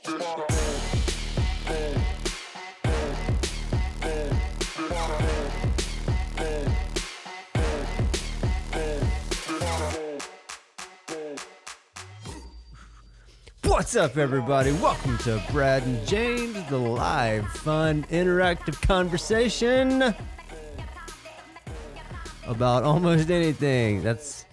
What's up, everybody? Welcome to Brad and James, the live, fun, interactive conversation about almost anything. That's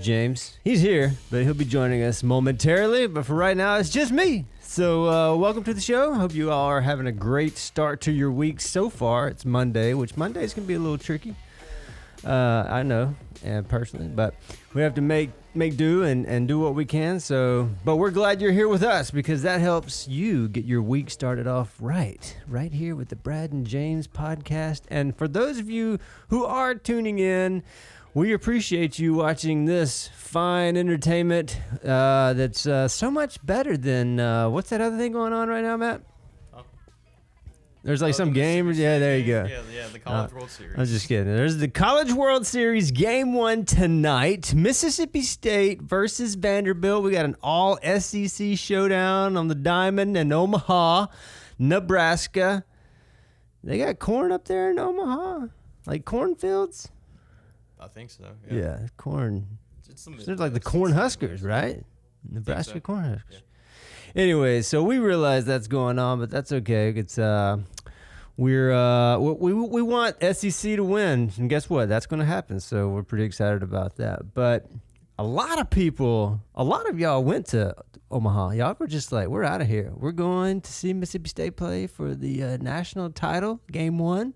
James. He's here, but he'll be joining us momentarily. But for right now, it's just me. So welcome to the show. Hope you all are having a great start to your week so far. It's Monday, which Mondays can be a little tricky. I know, and personally, but we have to make do and do what we can. So, but we're glad you're here with us because that helps you get your week started off right here with the Brad and James podcast. And for those of you who are tuning in, we appreciate you watching this fine entertainment that's so much better than what's that other thing going on right now, Matt? There's like some game. Yeah, there you go. Yeah, the College World Series. I was just kidding. There's the College World Series Game 1 tonight. Mississippi State versus Vanderbilt. We got an all SEC showdown on the Diamond in Omaha, Nebraska. They got corn up there in Omaha? Like cornfields? I think so. Yeah, corn. It's like the Corn Huskers, right? Nebraska so. Corn Huskers. Yeah. Anyway, so we realize that's going on, but that's okay. It's we want SEC to win, and guess what? That's going to happen. So we're pretty excited about that. But a lot of y'all went to Omaha. Y'all were just like, we're out of here. We're going to see Mississippi State play for the national title, Game 1.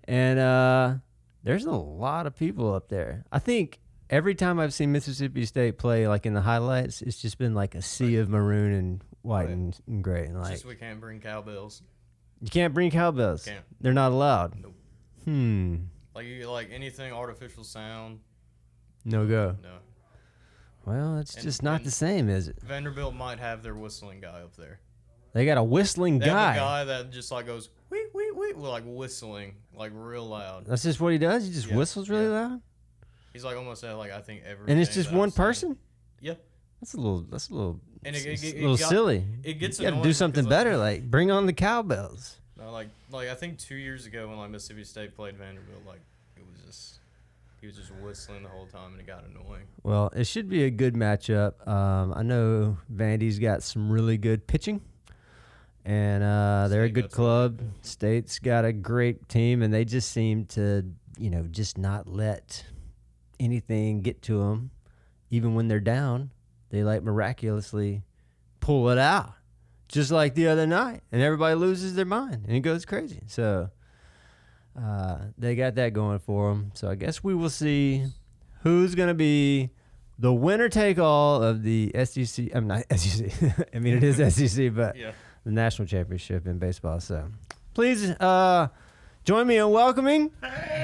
And there's a lot of people up there. I think every time I've seen Mississippi State play, like in the highlights, it's just been like a sea of maroon and white and gray. And like, just we can't bring cowbells. You can't bring cowbells. Can't. They're not allowed. Nope. Like anything artificial sound. No go. No. Well, it's just not the same, is it? Vanderbilt might have their whistling guy up there. They got a whistling They guy. have a guy that just like goes wee wee wee, like whistling like real loud. That's just what he does. He just whistles really loud. He's like almost at like I think every. And it's just one person. Yeah. That's a little. And it's a little silly. It gets. You got to do something better, like bring on the cowbells. No, like I think 2 years ago when like Mississippi State played Vanderbilt, like it was just he was just whistling the whole time and it got annoying. Well, it should be a good matchup. I know Vandy's got some really good pitching. And they're a good club. State's got a great team, and they just seem to, just not let anything get to them. Even when they're down, they like miraculously pull it out, just like the other night. And everybody loses their mind, and it goes crazy. So they got that going for them. So I guess we will see who's going to be the winner-take-all of the SEC. I'm not SEC. I mean, it is SEC, but... Yeah. The national championship in baseball. So please join me in welcoming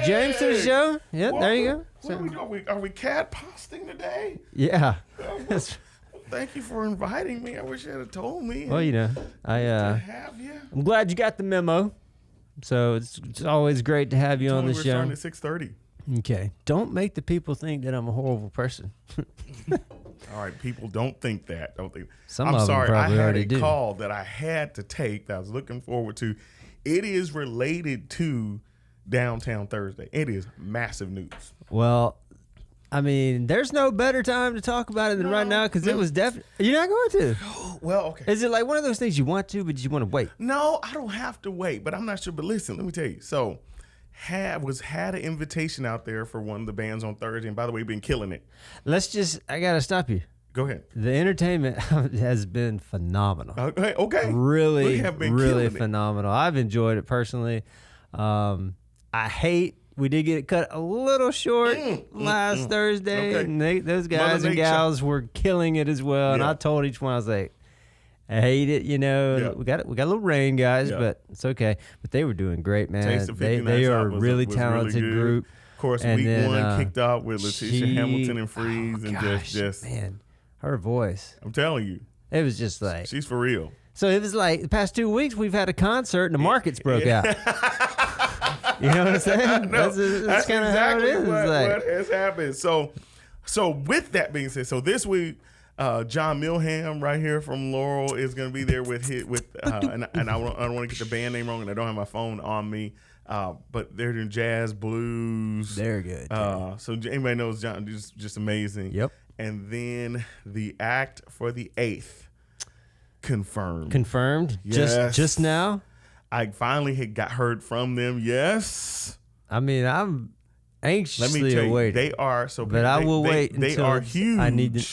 James to the show. Yeah, there you go. So, are we cat posting today? Yeah. Thank you for inviting me. I wish you had told me. Well, I'm glad you got the memo. So it's always great to have you on the show. We're starting at 6:30. Okay. Don't make the people think that I'm a horrible person. All right, people, don't think that. I'm sorry, I had a call that I had to take that I was looking forward to. It is related to Downtown Thursday. It is massive news. Well, I mean, there's no better time to talk about it than right now because it was definitely. You're not going to. Well, okay. Is it like one of those things you want to, but you want to wait? No, I don't have to wait, but I'm not sure. But listen, let me tell you. So, had an invitation out there for one of the bands on Thursday, and by the way, been killing it. I gotta stop you. Go ahead. The entertainment has been phenomenal. Okay. Really phenomenal. I've enjoyed it personally. I hate we did get cut a little short last Thursday, and those guys and gals were killing it as well. And I told each one, I was like, I hate it, we got a little rain, guys, but it's okay. But they were doing great, man. They are a really talented group. Of course, week one kicked off with Letitia Hamilton and Freeze, just man, her voice. I'm telling you, it was just like she's for real. So it was like the past 2 weeks we've had a concert and the markets broke out. You know what I'm saying? That's kind of exactly how it is. What has happened. So with that being said, so this week John Milham right here from Laurel is going to be there and I don't want to get the band name wrong, and I don't have my phone on me. But they're doing jazz, blues. They're good. So anybody knows John, just amazing. Yep. And then the act for the 8th confirmed. Confirmed. Yes. Just now. I finally got heard from them. Yes. I mean, I'm anxiously Let me tell you, awaiting. they are so. But I will wait They until are huge. I need to.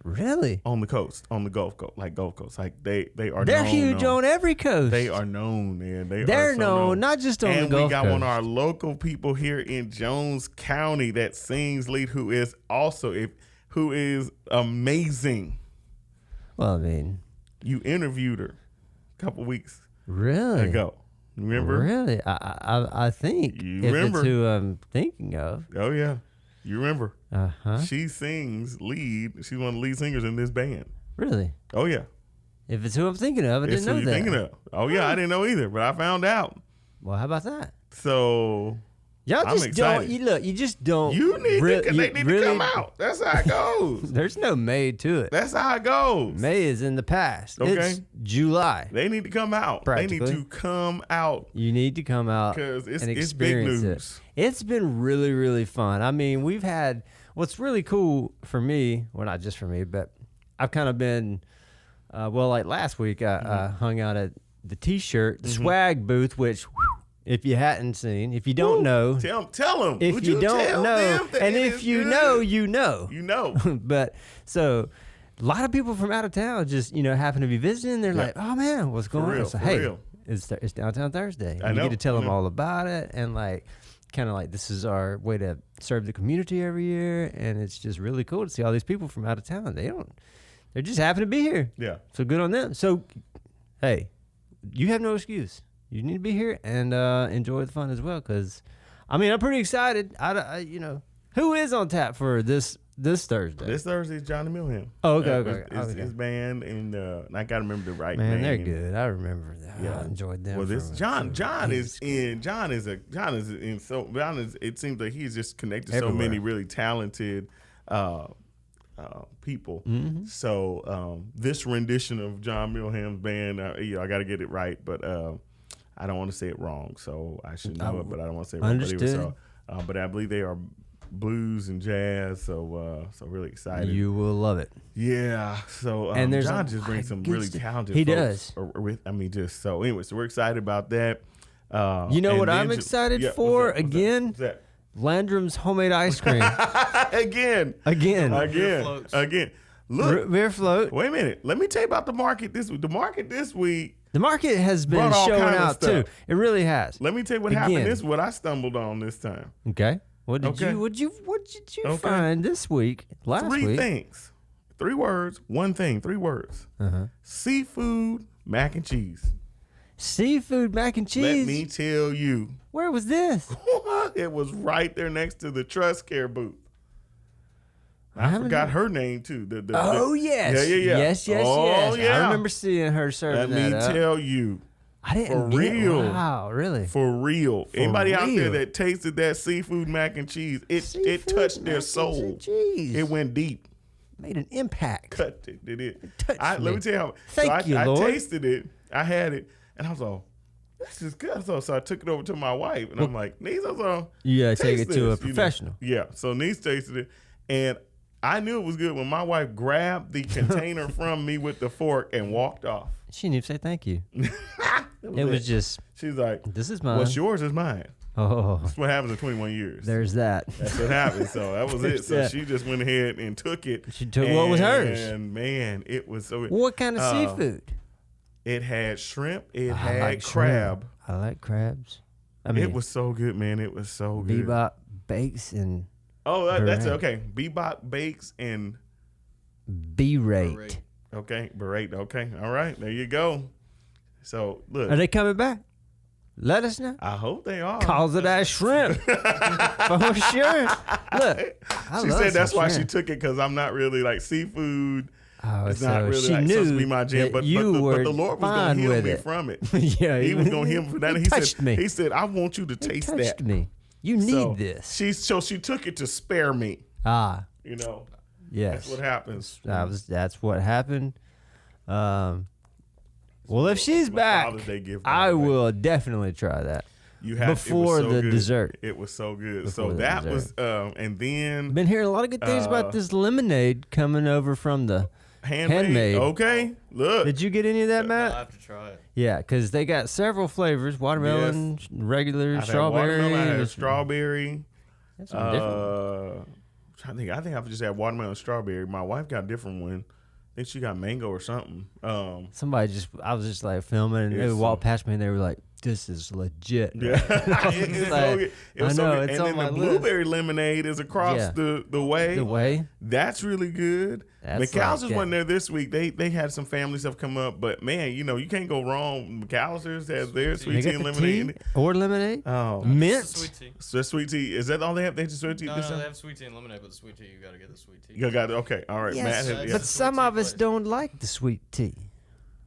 Really? On the coast, on the Gulf Coast, Gulf Coast, they are. They're known, huge on every coast. They are known, man. They're are so known, not just on the and Gulf we got Coast. one of our local people here in Jones County that sings lead, who is amazing. Well, I mean, You interviewed her a couple weeks really ago. Remember? Really? I think You if remember. it's who I'm thinking of. Oh yeah, you remember? Uh-huh. She sings lead. She's one of the lead singers in this band. Really? Oh yeah, If it's who I'm thinking of, I it's didn't who know you're that. thinking of. Oh yeah, I didn't know either, but I found out. Well, how about that? So Y'all I'm just excited. don't. You just don't. you need re- to. They need really, to come out. That's how it goes. There's no May to it. That's how it goes. May is in the past. Okay. It's July. They need to come out. They need Practically. to come out You need to come out because and it's big experience news. it. It's been really, really fun. I mean, we've had what's really cool for me. Well, not just for me, but I've kind of been. Like last week, I hung out at the T-shirt swag booth, which. If you hadn't seen, if you don't know, Tell them. if Would you don't tell know, them that and it if is you good? know, you know. You know. But so a lot of people from out of town just happen to be visiting. They're like, "Oh man, what's going on?" real, So for hey, real. it's Downtown Thursday. I And know, you get to tell I them know. all about it, and kind of like this is our way to serve the community every year, and it's just really cool to see all these people from out of town. They just happen to be here. Yeah. So good on them. So hey, you have no excuse. You need to be here and enjoy the fun as well. Because, I mean, I'm pretty excited. Who is on tap for this Thursday? This Thursday is Johnny Milham. Oh, okay. His band, and I got to remember the right Man, name. they're good. I remember that. Yeah. I enjoyed them. Well, this from- John from- is in. John is in. So John is. It seems like he's just connected so Everywhere. many really talented people. Mhm. So this rendition of John Milham's band, I got to get it right, but I don't want to say it wrong, so I should know it, but I don't want to say it wrong. Understood. But I believe they are blues and jazz, so really excited. You will love it. Yeah. So And there's John a just lot brings of some good really stuff. talented. He folks does. So anyway, so we're excited about that. You know and what then I'm excited what's for that? What's again? What's that? Landrum's homemade ice cream. Again. floats. Look, Beer float. wait a minute. Let me tell you about the market this week. The market has been Brought all showing kind of out too. stuff. It really has. Let me tell you what Again. happened. This is what I stumbled on this time. Okay. What did Okay. you Okay. find this week? Last Three week. things. 3 words. One thing. 3 words. Uh-huh. Seafood mac and cheese. Seafood mac and cheese. Let me tell you. Where was this? It was right there next to the Trust Care booth. I haven't forgot been- her name too. Oh yes. Yeah. Yes. Oh, I yeah. remember seeing her serving Let me that up. tell you, I didn't for get real. Wow, really? for real. Anybody out there real. that tasted that seafood mac and cheese, it Seafood touched their mac soul. and cheese. It went deep. Made an impact. Cut it. It touched Let me. me tell you how. Thank you, I Lord. tasted it. I had it, and I was like, "This is good." So I took it over to my wife, and I'm like, "Niece, You gotta take taste it to a this," you know. professional. Yeah. So Niece tasted it, and I knew it was good when my wife grabbed the container from me with the fork and walked off. She didn't even say thank you. It was just, She's like, this is mine. "What's yours is mine." Oh, That's what happens in 21 years. there's that. That's what happened. So that was it. So Yeah. she just went ahead and took it. She took what was hers. And man, it was so. What kind of Uh, seafood? It had shrimp. It I had like crab. shrimp. I like crabs. I mean, It was so good, man. It was so good. Bebop bakes and Oh, that's Berate. okay. Bebop bakes and berate. Berate. okay, berate. Okay, all right. There you go. So look, Are they coming back? Let us know. I hope they are. Calls it as shrimp. For sure. Look, I She love said that's some why she shrimp. took it because I'm not really like seafood. Oh, It's so not really she like knew supposed to be my jam, that but you were the Lord was fine going to heal with me it. from it. Yeah, He was going to heal me from that. And he touched said, me. He said, I want you to taste touched that. me. You need So this. She took it to spare me. Ah, You know, Yes. That's what happens. That's what happened. Well, if she's My back, Father's Day gift, I by the way. will definitely try that. You had before it was so the good. dessert. It was so good. Before So the that dessert. was, and then Been hearing a lot of good things about this lemonade coming over from the. Handmade. Okay, look. Did you get any of that, I Matt? have to try it. Yeah, because they got several flavors: watermelon, regular, I've had strawberry. watermelon, I had there's- strawberry. there's some different. I think I've just had watermelon and strawberry. My wife got a different one. I think she got mango or something. I was just like filming, and they It's would walk past me, and they were like, "This is legit." Yeah, It's like, it was I know, so good. it's And on then the my list. blueberry lemonade is across Yeah. the way. The way. That's really good. That's McAllister's like wasn't there this week. They had some family stuff come up, but man, you can't go wrong. McAllister's has their They sweet tea got and the lemonade. tea or lemonade. Oh, Mint. It's a sweet tea. so sweet tea. Is that all they have? They just sweet tea. No, this no, time? they have sweet tea and lemonade, but the sweet tea, you got to get the sweet tea. You got it. Okay, all right. Yes, Matt has, but yeah. but some Sweet tea of us place. don't like the sweet tea.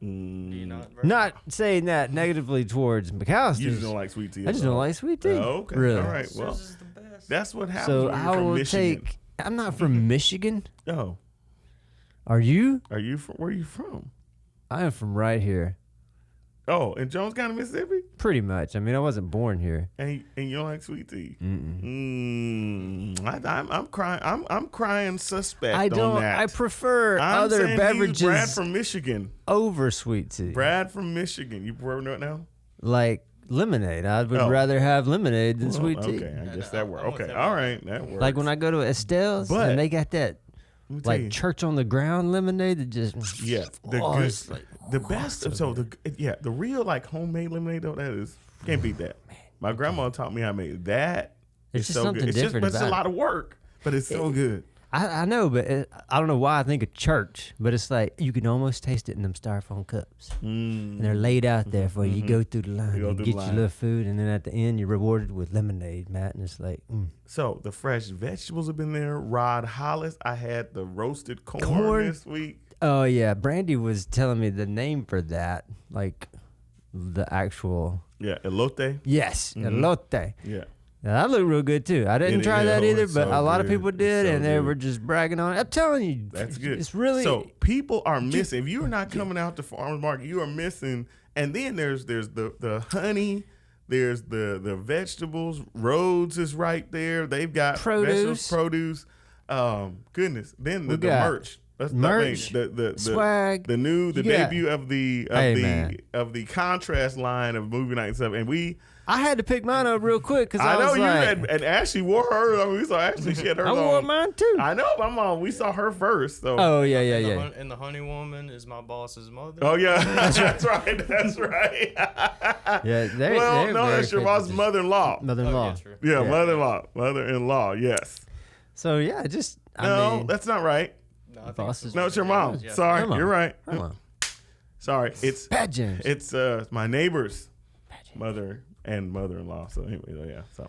Do you not? Bro? Not saying that negatively towards McAllister's. You just don't like sweet tea. I just don't like sweet tea. Oh, okay. Really. All right. Well, Yours is the best. that's what happens So when you're I from will Michigan. take. I'm not from Michigan. Oh, Are you? are you from? Where are you from? I am from right here. Oh, in Jones County, Mississippi. Pretty much. I mean, I wasn't born here. And you don't like sweet tea. Mm-mm. I'm crying. I'm crying suspect I on don't. that. I prefer I'm other saying he's beverages Brad from Michigan. over sweet tea. Brad from Michigan. You prefer it now? Like lemonade. I would Oh. rather have lemonade than Well, sweet tea. Okay, I guess no, that works. I'm with Okay, him. all right, that works. Like when I go to Estelle's But- and they got that Let me tell you. like church on the ground lemonade that just Yeah, the oh, good, it's like, the best. So the real like homemade lemonade though, that is can't beat that. My grandma taught me how to make that. It's It's just so something good. It's just, different but it's a about lot of work, but it's so good. I know, but I don't know why I think of church, but it's like you can almost taste it in them styrofoam cups, and they're laid out there for you. You go through the line, You go you through get the your line. little food, and then at the end you're rewarded with lemonade, Matt. And it's like, So the fresh vegetables have been there. Rod Hollis. I had the roasted corn Corn? this week. oh yeah, Brandy was telling me the name for that, like the actual Yeah, elote. yes, elote. Yeah. Now, that looked real good too. I didn't It- try that oh, either, it's but so a lot of good. people It's did, so and they good. were just bragging on it. I'm telling you, That's good. It's really So people are missing. If you're not coming out to farmers market, you are missing. And then there's the honey. There's the vegetables. Rhodes is right there. They've got Produce. vegetables, produce. Goodness. Then the got merch. That's merch, the swag. The You got- debut of the Hey, man. of the contrast line of movie night and stuff. And we. I had to pick mine up real quick because I I, know was you like, and Ashley wore her. I mean, we saw Ashley. She had hers I on. wore mine too. I know. But I'm on. We saw her first. So. Oh yeah, yeah, And the yeah. And the honey woman is my boss's mother. Oh yeah, that's right. That's right. Yeah, Well, no, that's your boss's mother-in-law. mother-in-law. Oh, yeah, true. Yeah, Yeah. mother-in-law. Yes. So yeah, just No, I mean, that's not right. No, I think boss it's is- No, it's your mom. Yeah. Sorry, Come on. you're right. come on, Sorry, it's Pat James. my neighbor's Pat James. mother and mother-in-law. So anyway, yeah. So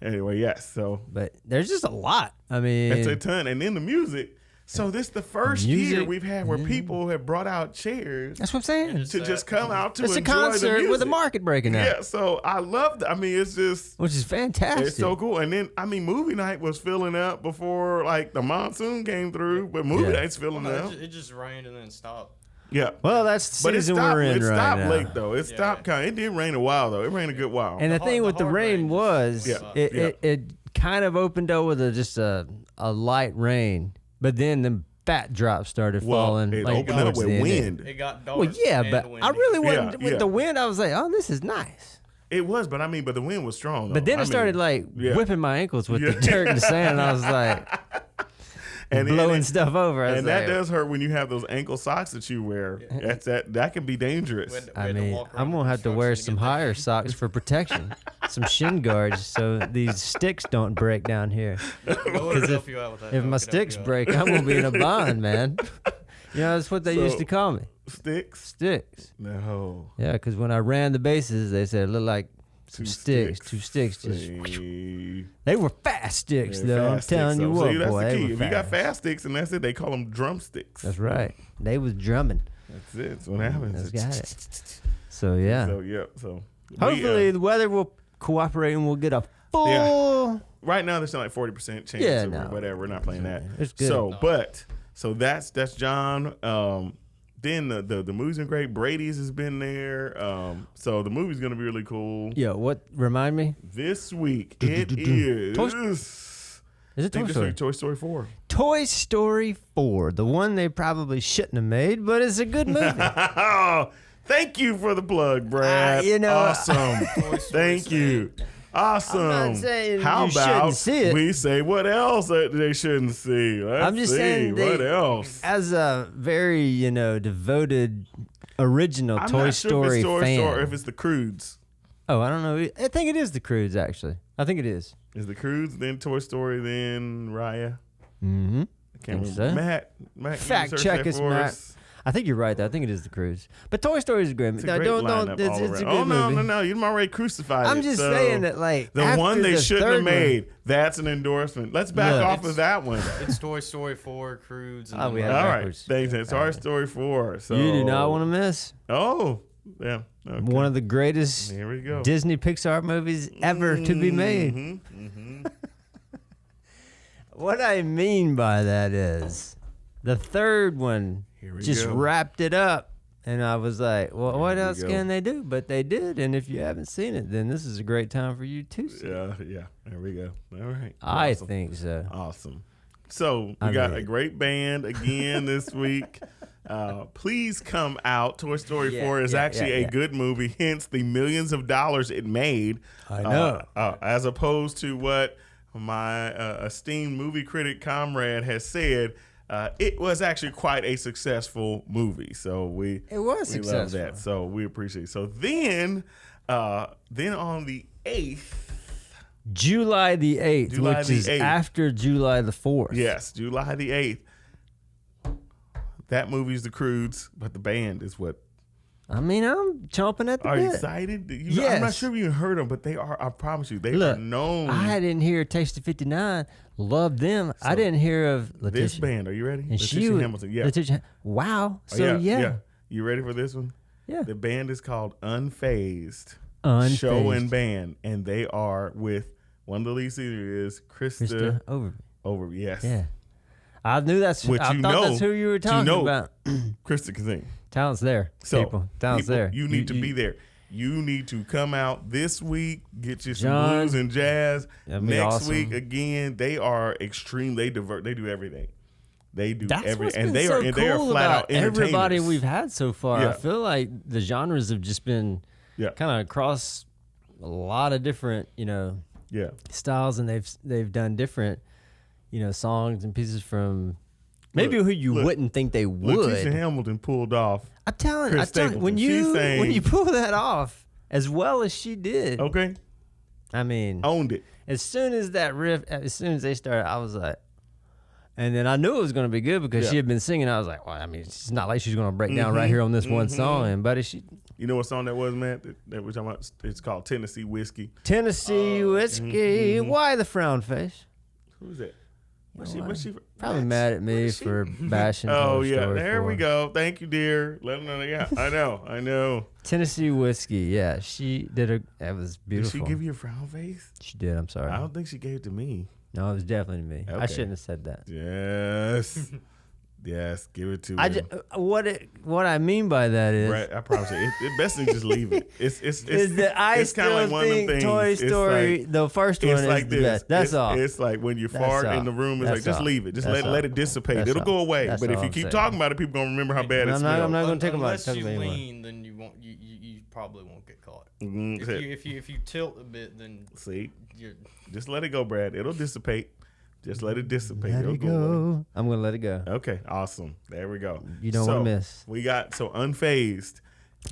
anyway, yes. So But there's just a lot. I mean, it's a ton, and then the music. So this the first year Music, we've had where people have brought out chairs that's what I'm saying. just- to just come out to It's a enjoy the concert with a music. market breaking out, Yeah. So I love. I mean, it's just. which is fantastic. It's so cool. And then, I mean, movie night was filling up before, like, the monsoon came through, but movie Yeah. night's filling No, up. it just rained and then stopped. Yeah. Well, that's the But it season stopped, we're in it right stopped now. late, though. It Yeah. stopped kind of. It did rain a while, though. It rained a good while. And the The thing hard- with the the hard rain rain was, Yeah. it kind of opened up with just a light rain, but then the fat drops started falling. it like, opened up towards with the end. wind. It got dark. Well, yeah, and but I windy. really wasn't Yeah, with yeah. the wind. I was like, oh, this is nice. It was, but I mean, but the wind was strong, though. But then I it started mean, like yeah. whipping my ankles with Yeah. the dirt and the sand, and I was like, and then blowing it- stuff over. I was And that like, does hurt when you have those ankle socks that you wear. That can be dangerous. We had I to mean, walk I'm around gonna have to wear construction some get that. higher socks for protection, some shin guards, so these sticks don't break down here. No one Because can help you out with that. If No my one can help sticks you out. break, I'm gonna be in a bind, man. You know, that's what they used So- to call me, Sticks? sticks. No. Yeah, because when I ran the bases, they said it looked like some Two sticks. sticks. Two sticks. Just See? they were fast sticks, They're though. I'm fast telling sticks, you though. what, See, that's boy, the they key. were If you got fast. fast sticks, and that's it, they call them drumsticks. That's right. They was drumming. That's it. That's what happens. That's got it. So yeah. So yeah. So Hopefully the weather will cooperate and we'll get a full. Right now, there's like 40% chance Yeah, or no. whatever. We're not playing that. It's good. So that's John. Then the movies are great. Brady's has been there. So the movie's gonna be really cool. Yeah, what? Remind me. This week it is. Is it Toy Story? Toy Story 4. Toy Story 4, the one they probably shouldn't have made, but it's a good movie. Oh, thank you for the plug, Brad. Awesome. Thank you. Awesome. I'm not saying How you about shouldn't see it. we say what else that they shouldn't see? I'm just saying what else. As a very, devoted original I'm Toy not sure Story if it's Toy fan. Story or if it's the Croods. Oh, I don't know. I think it is the Croods, actually. I think it is. Is the Croods, then Toy Story, then Raya? Mm-hmm. I can't Think remember. so. Matt, Fact you check search us, that for Matt. us. I think you're right, though. I think it is the Croods. But Toy Story is a great movie. It's a great lineup It's all a around. good Oh, no, movie. no. You've already crucified I'm it. just so saying that, like, the after one they the shouldn't have third one- made, that's an endorsement. Let's back Look. off of that one. It's Toy Story 4, Croods, and Oh, we then have All right. backwards. Thanks. It's our story 4. So You do not want to miss Oh, yeah. Okay. one of the greatest Here we go. Disney Pixar movies ever to be made. Mm-hmm. What I mean by that is the third one Here we just go. wrapped it up. And I was like, well, what we else go. can they do? But they did. And if you haven't seen it, then this is a great time for you to see it. Yeah. There we go. All right. I Awesome. think so. Awesome. So we I got mean- a great band again this week. Please come out. Toy Story 4 is actually a good movie, hence the millions of dollars it made. I know. As opposed to what my esteemed movie critic comrade has said, it was actually quite a successful movie. So we It was we love successful. that. So we appreciate it. So then on the 8th, July the 8th, July which the is 8th. after July the 4th. yes, July the 8th, that movie's The Croods, but the band is what. I mean, I'm chomping at the Are you bit. excited? I'm Yes. not sure if you heard them, but they are, I promise you, they Look, are known. I didn't hear Taste of 59. Loved them. I didn't hear of Letitia. This band, are you ready? And Letitia she Hamilton. Yeah. Letitia, wow. Oh, So yeah. You ready for this one? Yeah. The band is called Unfazed. Unfazed. Show and band. And they are with one of the lead singers is Krista Krista over. Yes. Yeah. I knew that's. Which I you thought know- that's who you were talking know- about. Krista can sing. Talent's there. So people. Talent's people, there. You need to be there. You need to come out this week, get you some John, blues and jazz. that'd be Next awesome. week again, they are extreme. They do everything. They do That's everything, what's and been they so are cool they are flat about out entertainers. everybody we've had so far. Yeah. I feel like the genres have just been Yeah. kind of across a lot of different, Yeah. styles, and they've done different, songs and pieces from maybe who you look, wouldn't think they would. Letitia Hamilton pulled off. I'm telling Chris you, when Stapleton. She you sang- when you pull that off as well as she did, Okay, I mean, owned it. as soon as that riff, as soon as they started, I was like, and then I knew it was going to be good because Yeah. she had been singing. I was like, well, I mean, it's not like she's going to break down right here on this one song. And buddy, You know what song that was, man? That we're talking about. It's called Tennessee Whiskey. Tennessee whiskey. Why the frown face? Who's that? What's Well, she? Probably what? mad at me What is she? for bashing. Oh Toy yeah, Story there 4. we go. Thank you, dear. Let them know. Yeah, I know. Tennessee whiskey. Yeah, she did that was Did beautiful. she give you a frown face? She did. I'm sorry. I don't think she gave it to me. No, it was definitely me. I Okay. shouldn't have said that. Yes, yes. Give it to I him. just, what I mean by that is, Right, I promise you, it best to just leave it. It's is that I it's kinda still like one of them think things. Toy It's Story, like- the first one, It's is like the this. best. That's all. It's like when you That's fart all. in the room. It's That's like just all. leave it. Just That's let all. it dissipate. That's It'll all. go away. That's But if all you I'm keep saying. talking about it, people gonna remember how bad it I'm smells. not going to take Unless about you it. lean, then you won't. You probably won't get caught. Mhm, If that's you it. if you tilt a bit, then See, you're. just let it go, Brad. It'll dissipate. Just let it dissipate. Let It'll it go away. go. I'm going to let it go. Okay, awesome. There we go. You don't So, want to miss. We got Unfazed,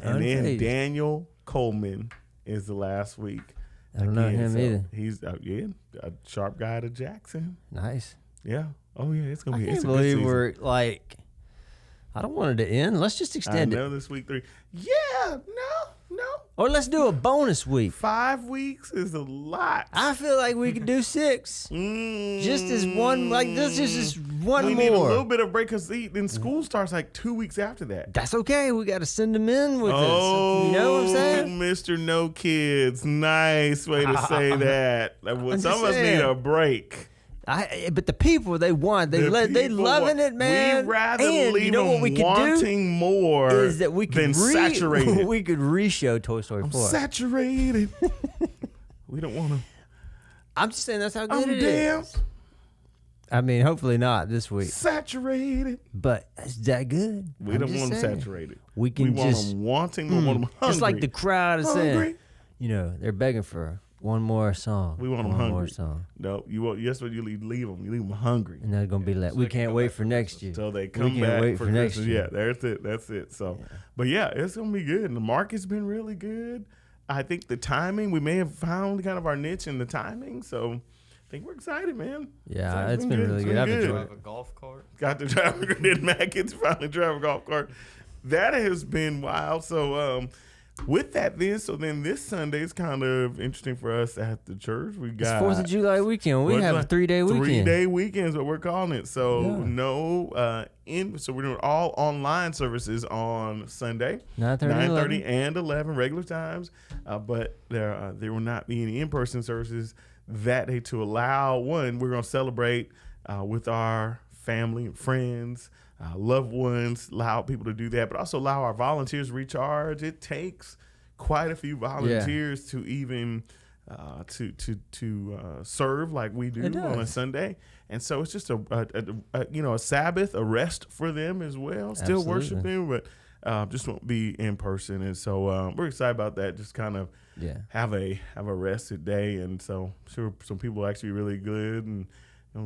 and then Unfazed. Daniel Coleman is the last week. I don't know him either. He's a sharp guy to Jackson. Nice. Yeah. Oh yeah, it's gonna I be. can't It's a good believe season. we're like, I don't want it to end. Let's just I extend it. know this week 3. Yeah. No. Or let's do a bonus week. 5 weeks is a lot. I feel like we could do 6. Just as one, like this is just one we more. need a little bit of break because then school starts like 2 weeks after that. That's okay. We got to send them in with us. You know what I'm saying? Mr. No Kids. Nice way to say that. Some of us need a break. But the people, they loving it, man. We'd rather and leave you know them what we could wanting more is that we could than saturated. We could re-show Toy Story 4. Saturated. We don't want to. I'm just saying that's how good it damn. is. I mean, hopefully not this week. Saturated. But is that good? We don't want them saturated. We can want just them wanting. We want them hungry. It's like the crowd is hungry. saying, you know, they're begging for one more song. We want them one hungry. more song. No, you want. Yes, what you leave them. You leave them hungry. And they're gonna be like, we can't wait for next year. So they come back wait for next Christmas. year. Yeah, that's it. So, but yeah, it's gonna be good. And the market's been really good. I think the timing, we may have found kind of our niche in the timing. So, I think we're excited, man. Yeah, it's been really good. I've enjoyed Drive a golf cart. Got to drive a good Matt gets finally drive a golf cart. That has been wild. So, with that, then this Sunday is kind of interesting for us at the church. We got it's 4th of July weekend. We have a 3-day weekend. 3-day weekend is what we're calling it. So so we're doing all online services on Sunday, 9:30 and 11 regular times. But there will not be any in-person services that day to allow we're going to celebrate with our family and friends. Loved ones, allow people to do that, but also allow our volunteers to recharge. It takes quite a few volunteers to even to serve like we do on a Sunday, and so it's just a Sabbath, a rest for them as well. Still Absolutely. worshiping, but just won't be in person, and so we're excited about that. Just kind of have a rested day, and so I'm sure some people actually really good and.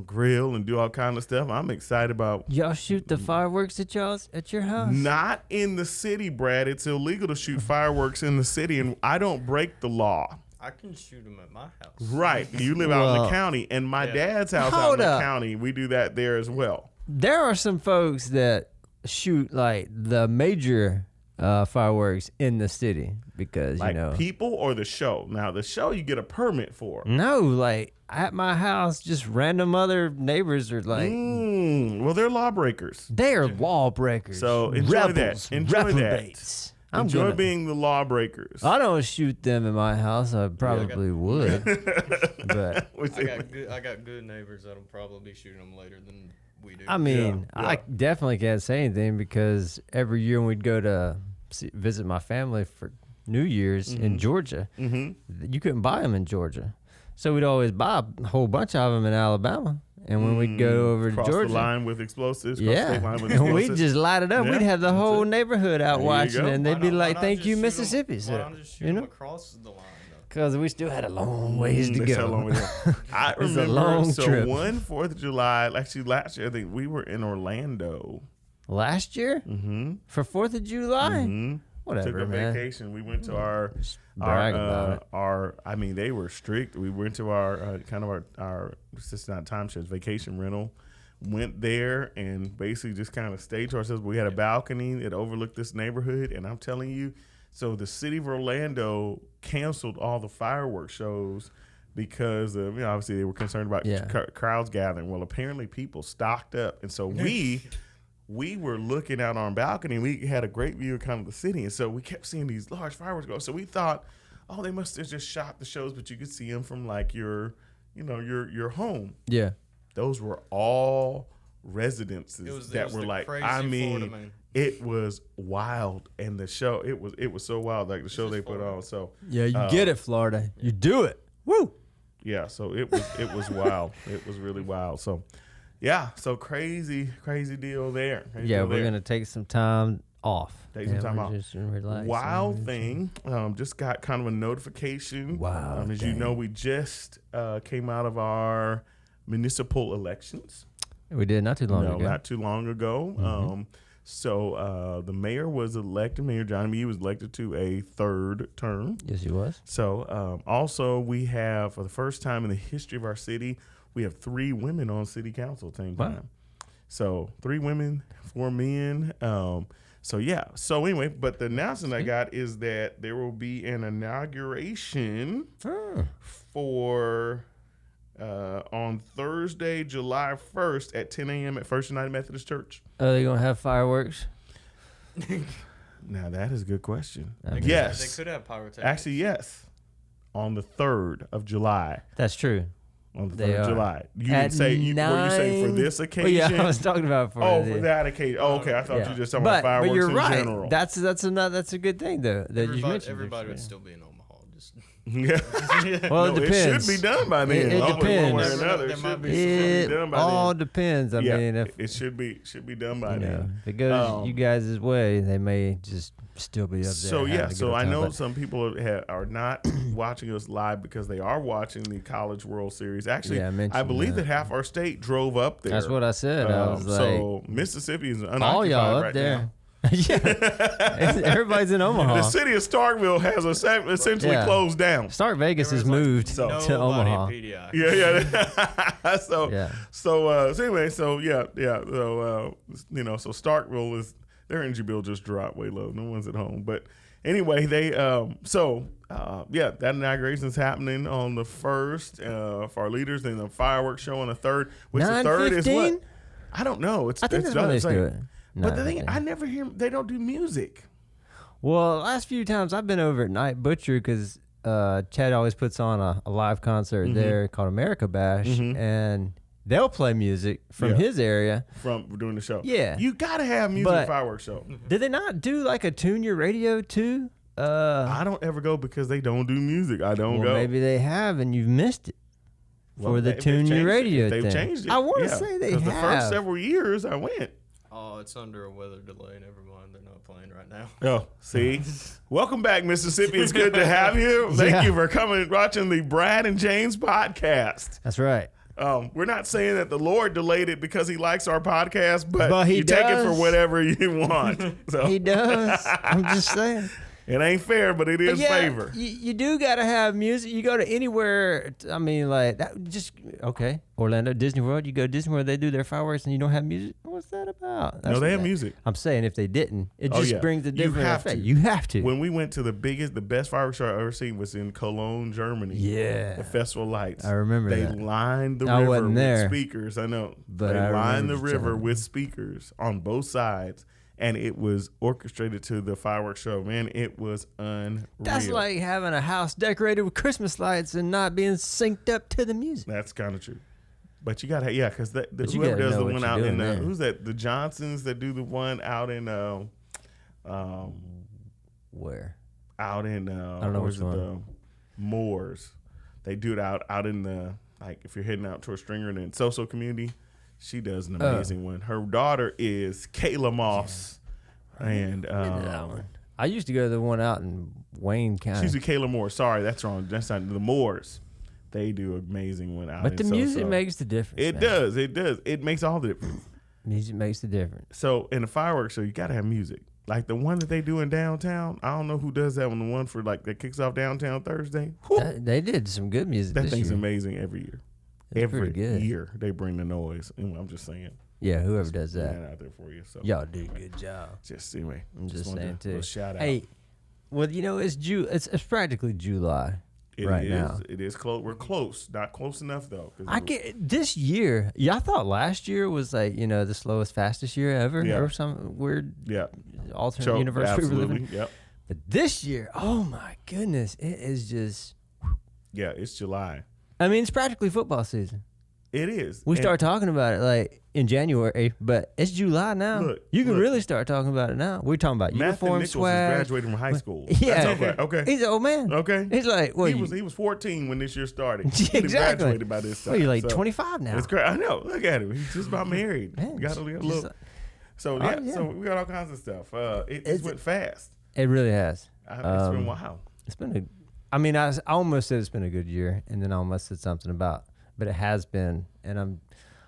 Grill and do all kind of stuff. I'm excited about. Y'all shoot the fireworks at your house? Not in the city, Brad. It's illegal to shoot fireworks in the city, and I don't break the law. I can shoot them at my house. Right. You live out in the county, and my dad's house out in the county, we do that there as well. There are some folks that shoot like the major fireworks in the city because, like people or the show. Now, the show you get a permit for. No, like at my house, just random other neighbors are like. Well, they're lawbreakers. They are lawbreakers. So enjoy that. Enjoy reprobates. that. Enjoy being the lawbreakers. I don't shoot them in my house. I probably would. But I got good neighbors that'll probably be shooting them later than we do. I mean, I definitely can't say anything because every year when we'd go to visit my family for New Year's in Georgia, you couldn't buy them in Georgia. So we'd always buy a whole bunch of them in Alabama. And when we'd go over to Georgia. The line with explosives. And we'd just light it up. We'd have the whole neighborhood out watching. And they'd be like, thank you, Mississippi. Why not just shoot them across the line, though? Because we still had a long ways to go. I remember, a long trip. One 4th of July, actually last year, I think we were in Orlando. Last year? Mm-hmm. For 4th of July? Mm-hmm. Whatever, took a man. vacation. We went to our they were strict. We went to our it's just not timeshare, vacation rental. Went there and basically just kind of stayed to ourselves. We had a balcony that overlooked this neighborhood, and I'm telling you, so the city of Orlando canceled all the fireworks shows because of, obviously they were concerned about crowds gathering. Well, apparently people stocked up, and so we were looking out on our balcony. We had a great view of kind of the city, and so we kept seeing these large fireworks go. So we thought, they must have just shot the shows, but you could see them from like your home. Yeah, those were all residences that were like, it was wild, and the show it was so wild, like the show they put on. So you get it, Florida. You do it. Woo. Yeah, so it was wild. It was really wild. So. Yeah, so crazy deal there. We're going to take some time off. Take some time off. Just relax. Wild thing, just got kind of a notification. Wow. As you know, we just came out of our municipal elections. We did not too long ago. Not too long ago. Mm-hmm. So the mayor was elected. Mayor Johnny Mee was elected to a 3rd term. Yes, he was. So also we have, for the first time in the history of our city, we have 3 women on city council at the same time. So 3 women, 4 men. So yeah. So anyway, but the announcement I got is that there will be an inauguration for on Thursday, July 1st at 10 a.m. at First United Methodist Church. Are they gonna have fireworks? Now that is a good question. They Yes. could have pyrotechnics. Actually, yes. On the 3rd of July. That's true. On the They 3rd of are. July. You At didn't say, were you saying for this Oh, occasion? yeah, I was talking about for for that occasion. Oh, okay. I thought you were just talking about but fireworks you're in right. general. That's a good thing though that you mentioned. Everybody would still be in Omaha. Just Yeah. Well, No, it depends. It should be done by then. It One depends. way or another. There It might should be be, It done by all then. depends. I Yeah, mean, if it should be done by you know, then. if it goes you guys' way, they may just still be up there. So having yeah, a good so old I time, know but- some people are not watching us live because they are watching the College World Series. Actually, Yeah, I mentioned believe that. that half our state drove up there. That's what I said. I was like, so Mississippi is unoccupied all y'all up right there. now. Yeah, everybody's in Omaha. The city of Starkville has essentially Yeah. closed down. Stark Vegas has Everyone's like, moved So- to Omaha. PDI. Yeah. So Yeah. so anyway, so yeah. So so Starkville is their energy bill just dropped way low. No one's at home, but anyway, they that inauguration is happening on the 1st for our leaders, and the fireworks show on the 3rd. Which the 3rd is 9:15? what? I don't know. I think that's when they do it. But the thing, 9:15. I never hear they don't do music. Well, last few times I've been over at Night Butcher because Chad always puts on a live concert there called America Bash, and they'll play music from Yeah. his area. From doing the show. Yeah. You gotta have music But- fireworks show. Did they not do like a Tune Your Radio too? I don't ever go because they don't do music. I don't Well, go. maybe they have, and you've missed it Well, for the if they've Tune Your changed it, Radio if they've thing. changed it. I want to yeah. say they 'Cause have. the first several years I went. Oh, it's under a weather delay. Never mind. They're not playing right now. Oh, see? Welcome back, Mississippi. It's good to have you. Thank Yeah. you for coming and watching the Brad and James podcast. That's right. We're not saying that the Lord delayed it because he likes our podcast, but He you take it for does. whatever you want. So He does. I'm just saying. it ain't fair, but it is But yeah, favor. You do got to have music. You go to anywhere. I mean, like that. Just okay. Orlando, Disney World. You go to Disney World. They do their fireworks, and you don't have music. What's that about? No, they have what music. I'm saying if they didn't, it Oh, just yeah. brings a You different have effect. to. You have to. When we went to the best fireworks show I've ever seen was in Cologne, Germany. Yeah. The Festival Lights. I remember they that. lined the I river wasn't with there, speakers. I know. but they I lined the remember you river telling me. with speakers on both sides, and it was orchestrated to the fireworks show. Man, it was unreal. That's like having a house decorated with Christmas lights and not being synced up to the music. That's kind of true. But you gotta, yeah, because But you whoever gotta does know the what one you're out in doing there. who's that? The Johnsons that do the one out in Where? out in I don't know where's which it, one. the Moors. They do it out in the, like, if you're heading out towards Stringer and then Soso community, she does an amazing one. Her daughter is Kayla Moss, and That one. I used to go to the one out in Wayne County. she's with Kayla Moore. Sorry, that's wrong. That's not the Moors. They do an amazing one out but in the music Soso. makes the difference. It man. does. It does. It makes all the difference. Music makes the difference. So in the fireworks show, you gotta have music. Like the one that they do in downtown. I don't know who does that one. The one for like that kicks off downtown Thursday. Whew, They did some good music that this thing's year. amazing every year. It's Every pretty good. year they bring the noise. And I'm just saying. Yeah, whoever does Put that. that out there for you. So Y'all do a good job. just anyway. I'm just wanted saying to- little too. shout out. Hey, well, you know, it's practically July It right is- now. It is close. We're close. Not close enough though. 'cause I get this year. Yeah, I thought last year was like the slowest, fastest year ever, Yeah. or some weird yeah. alternate So, universe we were living. absolutely. Yep. But this year, oh my goodness, it is just. Yeah, it's July. I mean, it's practically football season. It is. We And start talking about it like in January, but it's July now. Look, you can look. really start talking about it now. We're talking about Matthew uniform Nichols swag. is graduating from high school. Yeah, That's okay. Okay. He's an old man. Okay. He's like, well, he was 14 when this year started. Exactly. He graduated by this time. well, you're like so 25 now. It's great. I know. Look at him. He's just about married. Man, Got a just- little. So Oh, yeah, yeah. so we got all kinds of stuff. It It's- went fast. It really has. It's been wow. It's been a. I mean, I almost said it's been a good year, and then I almost said something about, but it has been, and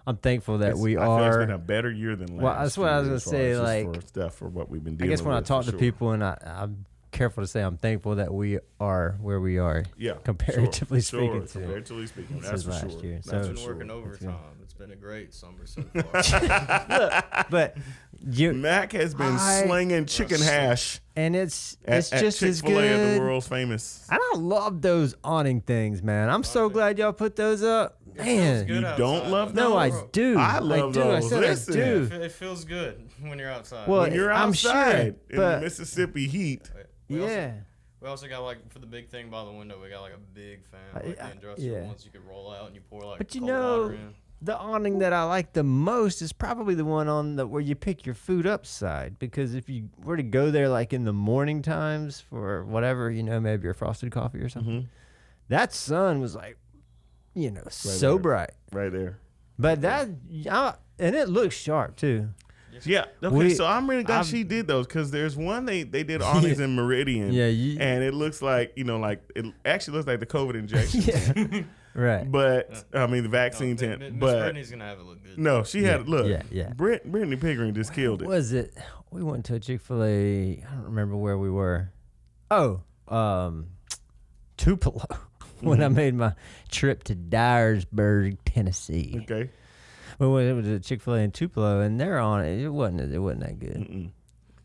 I'm thankful that I feel are. it's been a better year than last. Well, that's what I was year gonna as far say, as just like, for stuff for what we've been I dealing guess when I with, talk for to sure. people and I careful to say I'm thankful that we are where we are. Yeah, comparatively speaking. Comparatively speaking, This that's is for last sure. year. That's So- for Been sure. working overtime. It's been a great summer so far. But you Mac has been I- slinging chicken hash and it's at just as Chick-fil-A at the good. world's famous. I don't love those awning things, man. I'm so Awning. glad y'all put those up, It feels man. good You don't outside, love though. No, I Bro, do. I love do. those. I said Listen. I do. It feels good when you're outside. Well, When you're I'm outside sure, in but- Mississippi heat, We also- Yeah. We also got like for the big thing by the window, we got like a big fan, like the industrial yeah. ones you could roll out and you pour like But you cold know, water in. the awning that I like the most is probably the one on the where you pick your food up side. Because if you were to go there like in the morning times for whatever, maybe your frosted coffee or something, that sun was like, so there. bright. right there. But and it looks sharp too. Yeah. Okay. So I'm really glad I've- she did those because there's one they did awnings in Meridian. Yeah, And it looks like it actually looks like the COVID injection. yeah, right. But I mean the vaccine tent. Miss But Brittany's gonna have it look good. no, she had look. yeah. Brittany Pickering just killed it. Was it? We went to a Chick-fil-A. I don't remember where we were. Oh, Tupelo. When I made my trip to Dyersburg, Tennessee. Okay. Well, it was a Chick-fil-A in Tupelo, and they're on it. It wasn't that good. Mm-mm.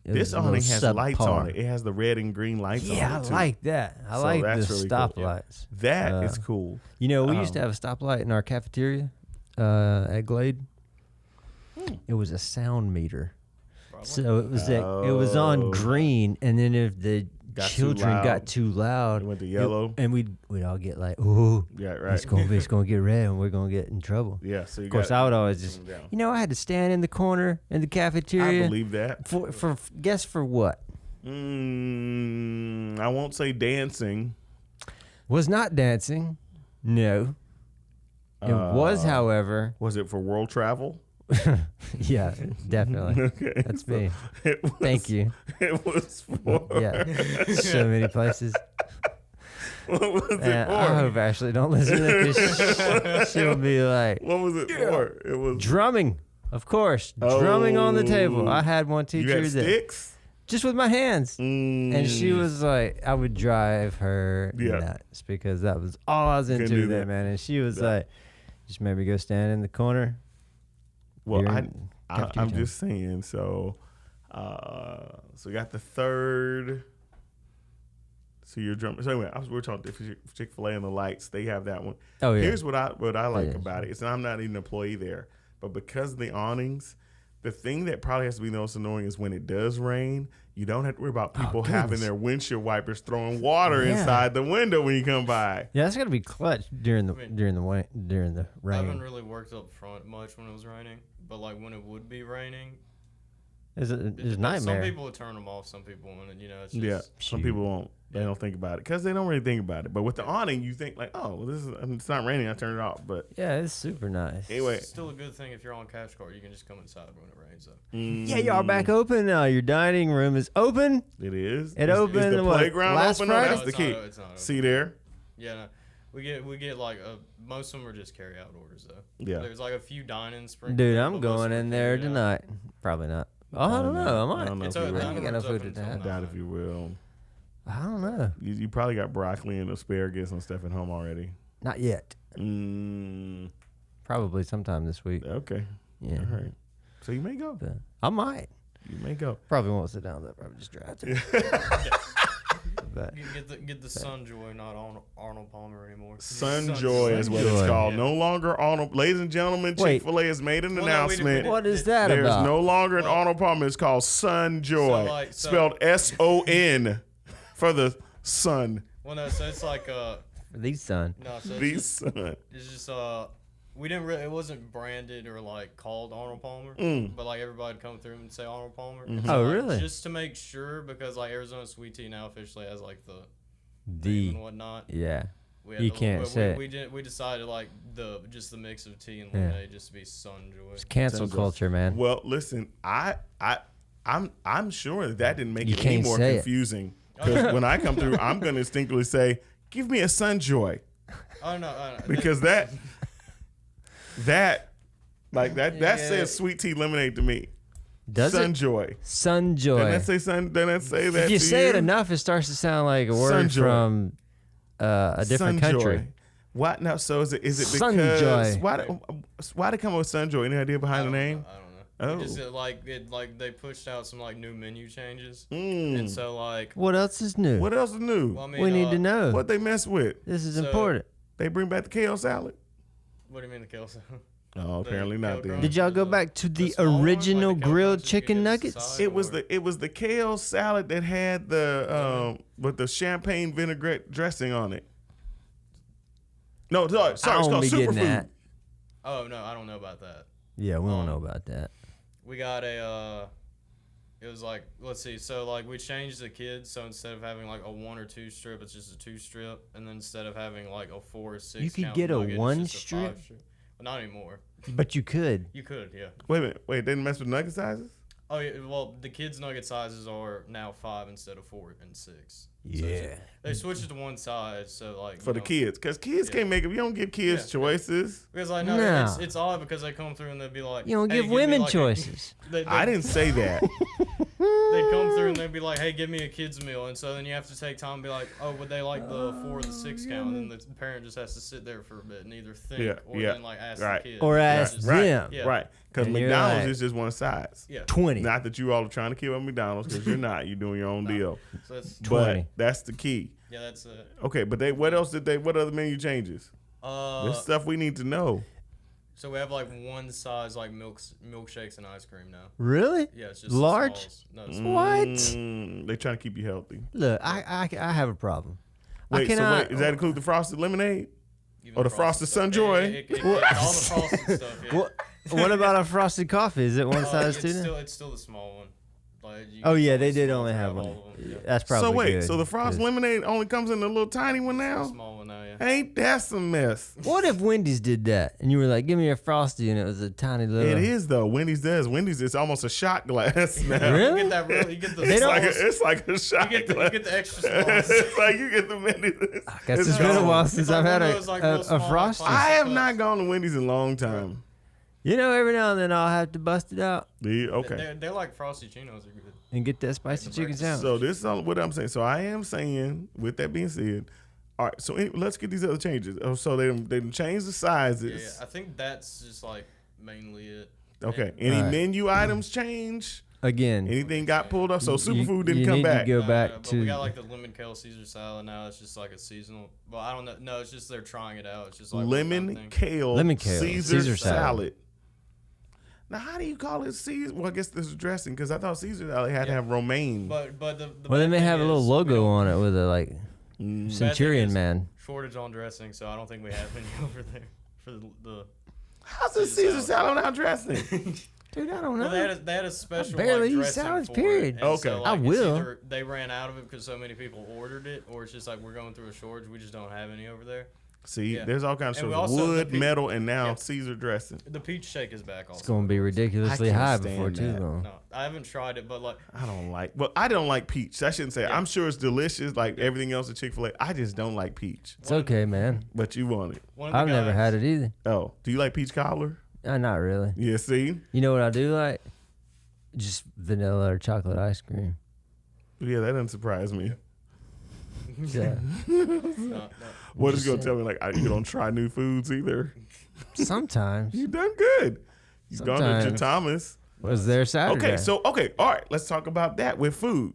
It This was a awning little has lights on subpar. it. It has the red and green lights on it. Yeah, I too. like that. I So like the that's really cool. stoplights. That is cool. We used to have a stoplight in our cafeteria at Glade. It was a sound meter. Probably. So it was on green, and then if the Got too children loud. got too loud, It went to yellow. and we'd all get like, "Ooh, Yeah, right. it's gonna get red, and we're gonna get in trouble." Yeah, so you Of course, got, I would always just, I had to stand in the corner in the I cafeteria. believe that. For guess for what? I won't say dancing. Was not dancing. No. It was, however. Was it for world travel? Yeah, definitely. Okay, That's me. It was, Thank you. It was for. Yeah, so many places. What was it And for? I hope Ashley don't listen to this. She'll be like, What was it for? It was. drumming, of course, drumming on the table. Oh. I had one You teacher had that sticks. just with my hands, and she was like, I would drive her Yeah. nuts because that was all I was Couldn't into do there, that. man. And she was Yeah. like, just made me go stand in the corner. Well, during cafeteria I'm time. just saying. So we got the third. So you're drumming. So anyway, we're talking Chick-fil-A and the lights. They have that one. Oh yeah, Here's what I like Yeah. about it. It's I'm not even an employee there, but because of the awnings, the thing that probably has to be the most annoying is when it does rain, you don't have to worry about people having goodness. their windshield wipers throwing water Yeah. inside the window when you come by. yeah. That's gotta be clutch during the I mean, during the I haven't rain. really worked up front much when it was raining, but like when it would be raining, It's a depends. nightmare. Some people would turn them off, some people won't. And, it's just, Yeah, some Shoot. people won't. They don't think about it because they don't really think about it. But with the awning, you think like, oh, well, it's not raining. I turned it off. But Yeah, it's super nice. anyway, It's still a good thing if you're on cash card. You can just come inside when it rains. Though. Yeah, y'all back open now. Your dining room is open. It is. It Is opened, the what, playground last open? No, Friday? that's No, the it's key. not- it's not open. See there? Yeah, no. We get like most of them are just carry out orders though. Yeah. There's like a few dine-in sprinkled. Dude, in, I'm but most going of them in are there carry out. tonight. Probably not. Oh, I don't know. I might. I don't know It's if you open. will. I ain't got no food Dining to room's have. open I till doubt if you will. I don't know. You probably got broccoli and asparagus and stuff at home already. Not yet. Probably sometime this week. Okay. Yeah. All right. So you may go. But I might. You may go. Probably won't sit down. That probably just drive to. But Get the Sunjoy, not Arnold Palmer anymore. Sunjoy is what it's Sunjoy. called. Yeah. No longer Arnold. Ladies and gentlemen, Wait. Chick-fil-A has made an Well, no, we announcement. didn't- what is that There's about? no longer an Well- Arnold Palmer. It's called Sunjoy. So spelled S-O-N for the sun. Well, no, so it's like For these son. no, so The it's sun. just we didn't really, it wasn't branded or like called Arnold Palmer, but like everybody would come through and say Arnold Palmer. And Oh, like, really? Just to make sure, because like Arizona Sweet Tea now officially has like the name The and whatnot. yeah. We had You to- can't we, say it. we decided like the mix of tea and Yeah. lemonade just to be Sunjoy. It's cancel Sunjoy. culture, man. Well, listen, I'm sure that didn't make You it any can't more say it. confusing. Because when I come through, I'm going to instinctively say, "Give me a Sunjoy," Oh no, because that Yeah. says sweet tea lemonade to me. Does it? Sunjoy. Sunjoy. Doesn't that say sun? Doesn't that say that? If you to say it enough, it starts to sound like a word Sunjoy. from a different Sunjoy. country. What now? So is it because Sunjoy. why did it come up with Sunjoy? Any idea behind the name? I don't know. Oh. Just like they pushed out some like new menu changes, Mm. and so like What else is new? What else is new? well, I mean, we need to know. What they mess with? This is So- important. They bring back the kale salad? What do you mean the kale salad? Oh, apparently not. kale Then crunch? Did y'all go the- back to the small ones, like original the kale grilled crunches you chicken get as a nuggets? side, or- it was the kale salad that had the with the champagne vinaigrette dressing on it. No, sorry, it's I don't called be getting superfood. that. Oh no, I don't know about that. Yeah, we don't know about that. We got a it was like, let's see, so like we changed the kids, so instead of having like a 1 or 2 strip, it's just a 2 strip, and then instead of having like a 4 or 6 You could count get a nugget, it's 1 just a 5 strip? But not anymore. But you could. You could, yeah. Wait a minute, they didn't mess with nugget sizes? Oh yeah, well the kids nugget sizes are now 5 instead of 4 and 6. So Yeah. they switched it to one size, so like For the kids, because kids can't make it. You don't give kids Yeah. choices. Because like no, No. it's odd because they come through and they'd be like, You don't hey, give give me, women like, choices. I didn't say that. They'd come through and they'd be like, hey, give me a kid's meal. And so then you have to take time and be like, oh, would they like the 4 or the 6 count? And then the parent just has to sit there for a bit and either think or then like ask Right. the kid. Or ask Just- them. Yeah. Right, because And you're McDonald's like- is just one size. Yeah. 20. Not that you all are trying to kill McDonald's, because you're not. You're doing your own deal. So that's, 20. But that's the key. yeah, that's it. Okay, but what other menu changes? There's stuff we need to know. So we have like one size like milkshakes and ice cream now. Really? Yeah, it's just Large? smalls. No, it's What? They're trying to keep you healthy. Look, I have a problem. Wait, cannot- does that include the frosted lemonade? even or the frosted Sunjoy? All the frosted stuff. Yeah. What about a frosted coffee? Is it one size too? then? It's still the small one. Like, you Oh can yeah, tell they it's did small only to have all one. of them, yeah. That's probably So wait, good, so the frosted 'cause- lemonade only comes in a little tiny one The now? small one now, yeah. Ain't that some mess? What if Wendy's did that and you were like, "Give me a frosty," and it was a tiny little? It is though. Wendy's does. Wendy's is almost a shot glass now. Really? You get that real, you get the They don't- It's like a shot you glass. get the extra small. It's like you get the Wendy's. I guess It's it's been a gone. while since like I've had one of those, like, real a small, like, frosty. I have cups. not gone to Wendy's in a long time. You know, every now and then I'll have to bust it out Okay. They're like Frosty Chinos are good. and get that spicy chicken sandwich. So this is what I'm saying. So I am saying, with that being said, all right. So let's get these other changes. Oh, so they done changed the sizes. Yeah, I think that's just like mainly it. Okay. And- Any All right. menu items change? Again, Anything got pulled up? So you- superfood you didn't come need to back. go No, back but to. we got like the lemon kale Caesar salad now. It's just like a seasonal. Well, I don't know. No, it's just they're trying it out. It's just like Lemon kale, Lemon kale, Caesar, Caesar salad. salad. Now, how do you call it Caesar? Well, I guess this is dressing because I thought Caesar salad had to have romaine. But the well, they bad may thing have a little is we logo don't- on it with a like Mm. Centurion is- man. Shortage on dressing, so I don't think we have any over there for the How's the Caesar salad without dressing? Dude, I don't know. Well, they had a special barely like, eat dressing salads, for period. It. And Okay. so, I like, it's will. either they ran out of it because so many people ordered it, or it's just like we're going through a shortage. We just don't have any over there. See, Yeah. there's all kinds And of we stuff. also- Wood, the metal, and now Yeah. Caesar dressing. The peach shake is back also. It's gonna be ridiculously I can't high stand before too that. long. No, I haven't tried it, but like I don't like peach. I shouldn't say it. Yeah. I'm sure it's delicious like everything else at Chick-fil-A. I just don't like peach. It's okay, man. But you want it. one of the I've never guys- had it either. Oh, do you like peach cobbler? Not really. Yeah, see? You know what I do like? Just vanilla or chocolate ice cream. Yeah, that doesn't surprise me. Yeah. No. What is you going to tell me? Like, you don't try new foods either? Sometimes. You done good. You've gone to Sometimes. Thomas. Was there Saturday? Okay, all right. Let's talk about that with food.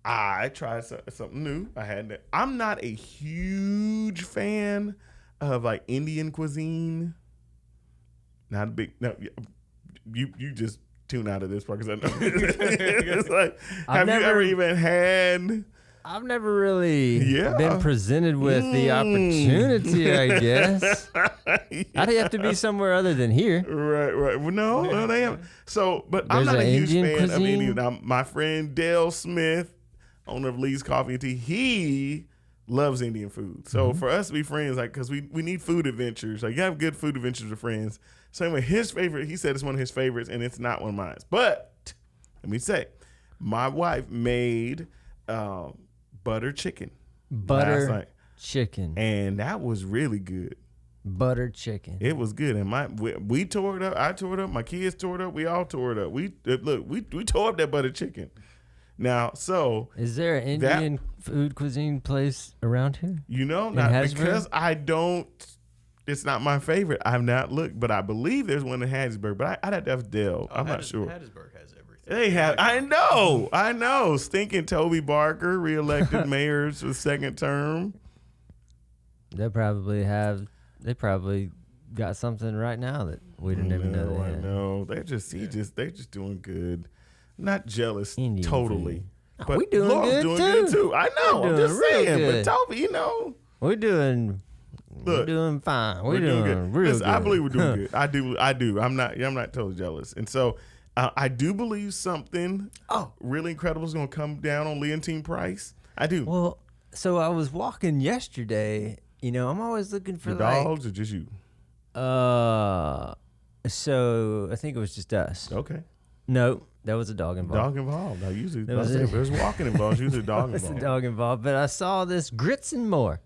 I tried something new. I had that. I'm not a huge fan of like Indian cuisine. Not a big. No, you just tune out of this part because I know it's like. Have you never- ever even had? I've never really Yeah. been presented with the opportunity, I guess. I'd have to be somewhere other than here. Right. Well, no, they have. So, but I'm There's not a an huge Indian fan of cuisine? Indian. Now, my friend Dale Smith, owner of Lee's Coffee and Tea, he loves Indian food. So for us to be friends, like, because we need food adventures. Like, you have good food adventures with friends. So anyway, his favorite, he said it's one of his favorites, and it's not one of mine. But let me say, my wife made butter chicken last Butter night, chicken. and that was really good. Butter chicken. It was good, and we tore it up. I tore it up. My kids tore it up. We all tore it up. We tore up that butter chicken. Now, so is there an Indian food cuisine place around here? Not because I don't. It's not my favorite. I've not looked, but I believe there's one in Hattiesburg. But I'd have to delve. I'm not sure. Hattiesburg has everything. They have. I know. Stinking Toby Barker, reelected mayor for the second term. They probably got something right now that we didn't even know they had. No, they're just doing good. Not jealous Indian totally. Food. But we doing good too. I know. I'm just saying. Good. But Toby, we're doing fine. We're doing good. Real good. I believe we're doing good. I do. I'm not totally jealous. And so I do believe something really incredible is going to come down on Leontine Price. I do. Well, so I was walking yesterday. I'm always looking for dogs or just you? So I think it was just us. Okay. No, there was a dog involved. Now usually there's walking involved. Usually a dog involved. There's a dog involved. But I saw this grits and more.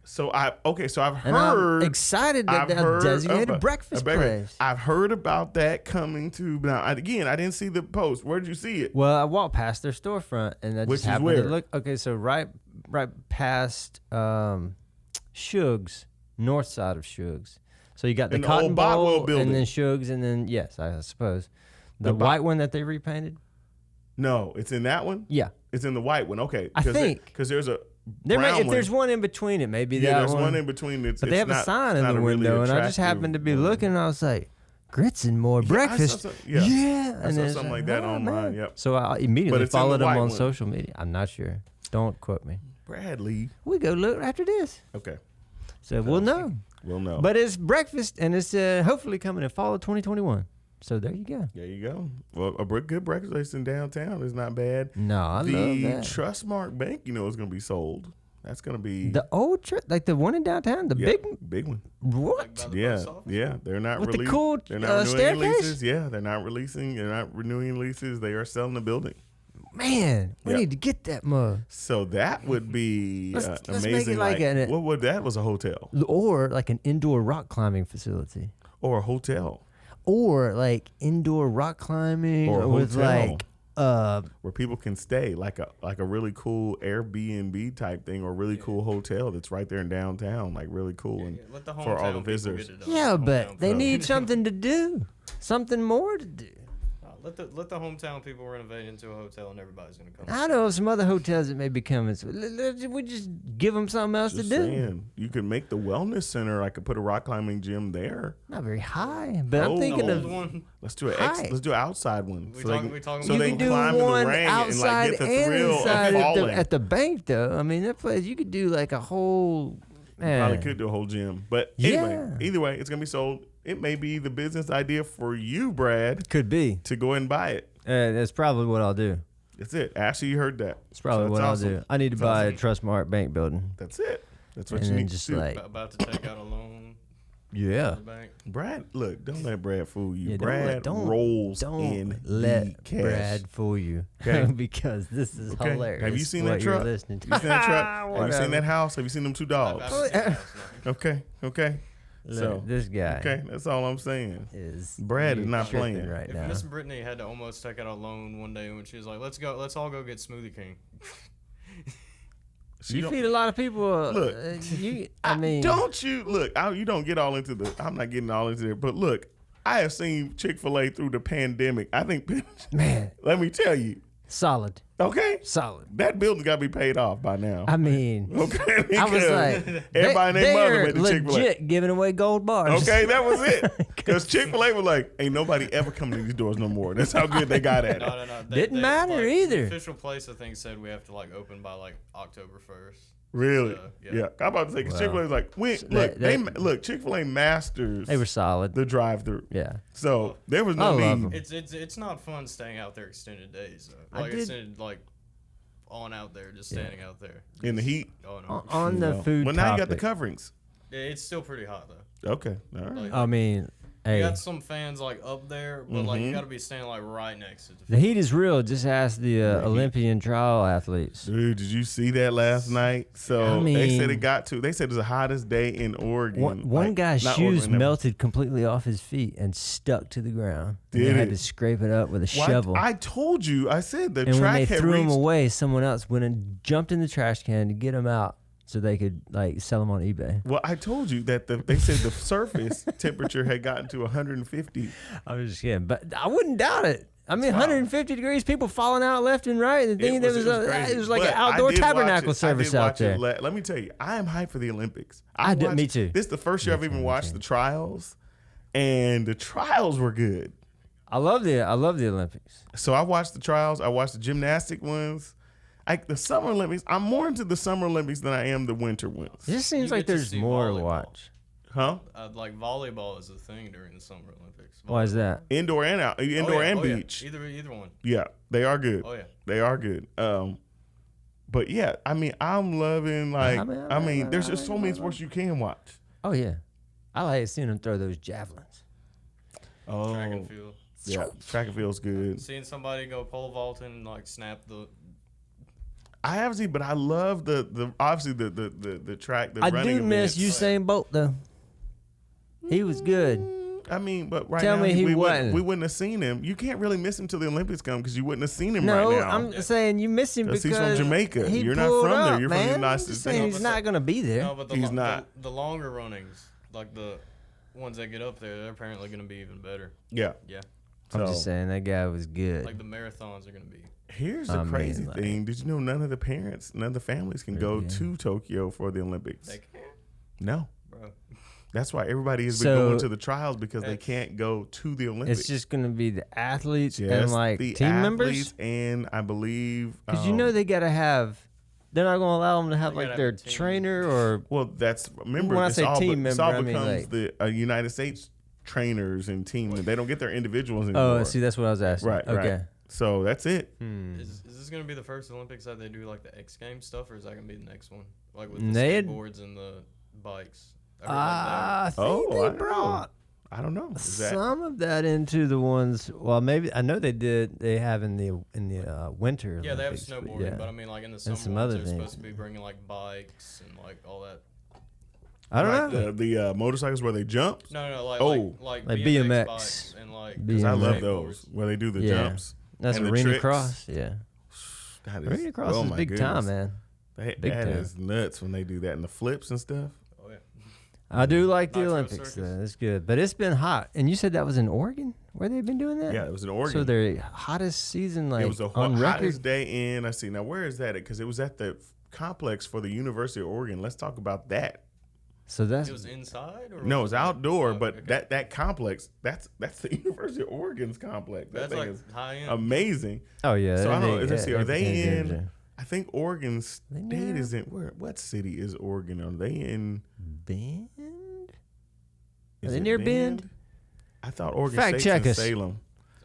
So I've heard. And I'm excited that a designated breakfast place. I've heard about that coming to. Now I didn't see the post. Where did you see it? Well, I walked past their storefront and I just happened to look. Okay, so right past Shug's, north side of Shug's. So you got the Cotton Bowl and then Shug's, and then yes, I suppose the white one that they repainted. No, it's in that one. Yeah, it's in the white one. Okay, I think because there's a. If there's one in between, it may be that one. Yeah, there's one in between. But they have a sign in the window, and I just happened to be looking, and I was like, grits and more breakfast. I saw something like that online. Yep. So I immediately followed them on social media. I'm not sure. Don't quote me. Bradley. We go look after this. Okay. So we'll know. We'll know. But it's breakfast, and it's hopefully coming in fall of 2021. So there you go. There you go. Well, a good breakfast place in downtown is not bad. No, I love that. The Trustmark Bank, is going to be sold. That's going to be the old like the one in downtown, the big one. What? Yeah. They're not with releasing. The cool they're not renewing staircase. Leases. Yeah, they're not releasing. They're not renewing leases. They are selling the building. Man, we need to get that mug. So that would be let's amazing. Make it what would that was a hotel or like an indoor rock climbing facility or a hotel. Or like indoor rock climbing, or with hotel. like where people can stay, like a really cool Airbnb type thing, or a really cool hotel that's right there in downtown, like really cool and for all the visitors. Yeah, but they need something to do, something more to do. Let the hometown people renovate into a hotel, and everybody's gonna come. I know some other hotels that may be coming. So we just give them something else to do. You could make the wellness center. I could put a rock climbing gym there. Not very high, but I'm thinking of one. Let's do an outside one. So they can climb in the ring outside and get the thrill inside of falling. At the bank, though. I mean, that place you could do like a whole. Man. Probably could do a whole gym, but anyway, either way, it's gonna be sold. It may be the business idea for you, Brad. Could be to go and buy it. That's probably what I'll do. That's it. Ashley, you heard that. That's probably what I'll do. I need to buy a Trustmark bank building. That's it. That's what you need to do. About to take out a loan. Yeah. Brad, look, don't let Brad fool you. Yeah, Brad rolls in let cash. Brad fool you. Okay. Because this is hilarious. Have you seen that truck? Have you seen that truck? Have you seen that house? Have you seen them two dogs? Okay. So this guy. Okay, that's all I'm saying. Brad is not playing right now. Miss Brittany had to almost take out a loan one day when she was like, "Let's all go get Smoothie King." You feed a lot of people. Look, you don't get all into the. I'm not getting all into it, but look, I have seen Chick-fil-A through the pandemic. I think, man, let me tell you, solid. Okay, solid. That building's got to be paid off by now. I mean, okay, I was like, everybody and their mother went to Chick-fil-A. Legit giving away gold bars. Okay, that was it. Because Chick-fil-A was like, ain't nobody ever coming to these doors no more. That's how good they got at it. No. Didn't matter either. The official place, I think, said we have to open by October 1st. Really? So, yeah. I'm about to say, because Chick-fil-A was like, look, Chick-fil-A masters. They were solid. The drive-through. Yeah. So there was no need. It's not fun staying out there extended days. Extended on out there, just standing out there in the heat. Oh no. On the food. Well, now you got the coverings. It's still pretty hot though. Okay. All right. I mean, Hey. You got some fans like up there, but like you got to be standing like right next to the heat is real. Just ask the Olympian trial athletes. Dude, did you see that last night? So they said they said it's the hottest day in Oregon. One guy's shoes melted completely off his feet and stuck to the ground. They had to scrape it up with a shovel. I told you. I said the and track when they had threw reached, him away, someone else went and jumped in the trash can to get him out so they could like sell them on eBay. Well, I told you that they said the surface temperature had gotten to 150. I was just kidding, but I wouldn't doubt it. I mean, 150 degrees, people falling out left and right. The thing it was like an outdoor tabernacle service out there. Let me tell you, I am hyped for the Olympics. Me too. This is the first year I've even watched the trials, and the trials were good. I love the Olympics. So I watched the trials. I watched the gymnastic ones. The Summer Olympics, I'm more into the Summer Olympics than I am the Winter ones. It just seems like there's more to watch. Huh? Like volleyball is a thing during the Summer Olympics. Why is that? Indoor and beach. Yeah. Either one. Yeah, they are good. Oh yeah, they are good. But yeah, I mean, I'm loving there's just so many sports you can watch. Oh yeah, I like seeing them throw those javelins. Oh, track and field. Yeah, track and field's good. Seeing somebody go pole vaulting and like snap the. I haven't seen, but I love the obviously the track. The running do miss Usain Bolt though. He was good. I mean, but right Tell now me we wasn't. wouldn't have seen him. You can't really miss him till the Olympics come because you wouldn't have seen him No, right now. I'm saying you miss him because he's from Jamaica. He You're not pulled from there. up, You're man. from the United I'm just States. saying he's not gonna be there. No, but He's not. The longer runnings, like the ones that get up there, they're apparently gonna be even better. Yeah. Yeah. I'm just saying that guy was good. Like the marathons are gonna be. Here's the crazy thing. Did you know none of the families can go to Tokyo for the Olympics? They can't. No. Bro. That's why everybody has been going to the trials because they can't go to the Olympics. It's just going to be the athletes and like the team members. And I believe because they got to have. They're not going to allow them to have like their trainer or. Well, remember when I say team member, this all I mean becomes like, the United States trainers and team. They don't get their individuals anymore. Oh, see, that's what I was asking. Right. Okay. Right. So that's it. Is this gonna be the first Olympics that they do like the X Games stuff, or is that gonna be the next one, like with the skateboards and the bikes? I think they brought. I don't know. Some of that into the ones. Well, maybe I know they did. They have in the winter. Yeah, Olympics, they have snowboarding, but I mean, like in the summer some ones, other they're supposed to be bringing like bikes and like all that. I don't know. The motorcycles where they jump. No, like BMX bikes and like. Because I love those where they do the jumps. That's and arena cross. Yeah, arena cross is big time, man. That is nuts when they do that and the flips and stuff. Oh yeah. I do like the Olympics. Though. It's good, but it's been hot. And you said that was in Oregon, where they've been doing that. Yeah, it was in Oregon. So their hottest season, like it was the hottest day in. I see. Now where is that? Because it was at the complex for the University of Oregon. Let's talk about that. So it was inside, or no, it was outdoor. But that complex, that's the University of Oregon's complex. That thing is high end. amazing. Oh yeah. So I don't know. Let's see. Are they in? I think Oregon State is in. What city is Oregon? Are they in Bend? Are they near Bend? I thought Oregon Fact State's check in us. Salem.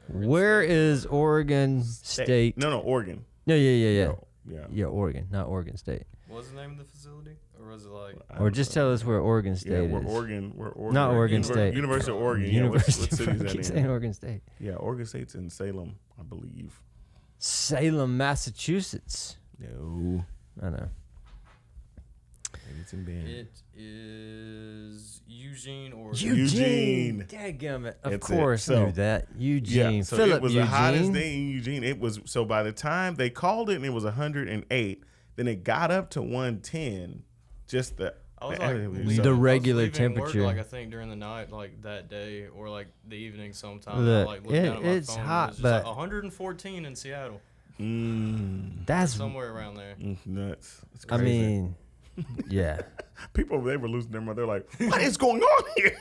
Where is Oregon State? No, Oregon. No, yeah. No, yeah. Yeah, Oregon, not Oregon State. What was the name of the facility? Or was it like? Or just tell us where Oregon State is. We're Oregon. Not Oregon State. University of Oregon. University what city is that keep in? saying Oregon State. Yeah, Oregon State's in Salem, I believe. Salem, Massachusetts. No. I know. Maybe it's in Bend. It is Eugene or Eugene. Dadgummit. Of course, knew that. Eugene. Yeah, so Philip it was Eugene. the hottest day in Eugene. It was so by the time they called it, and it was 108. Then it got up to 110. Just the the regular temperature. Work, like I think during the night, like that day, or like the evening sometime. Look, like looking down at my it's phone, hot, it was but like 114 in Seattle. That's somewhere around there. Nuts. I mean, yeah. People over there were losing their mind. They're like, "What is going on here?"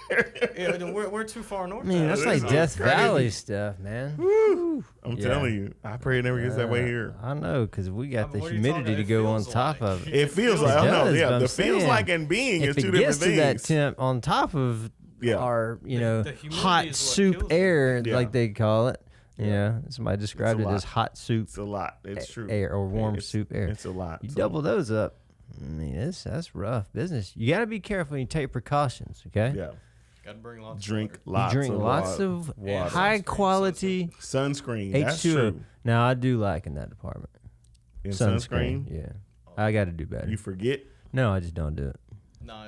Yeah, we're too far north. I mean, that's like Death Valley stuff, man. Woo. I'm telling you, I pray it never gets that way here. I know, because we got the humidity to go on top of it. It feels like, the feels like and being is two different things. If it gets to that temp on top of our, the hot soup air, like they call it. Yeah, somebody described it as hot soup. It's a lot. It's true. Air or warm soup air. It's a lot. You double those up. I mean, that's rough business. You got to be careful and you take precautions, okay? Yeah. Got to bring lots. Drink of lots. You drink of lots water. of water. high quality sunscreen. H2O. That's true. Now I do like in that department. In sunscreen. Yeah, I got to do better. You forget. No, I just don't do it. No.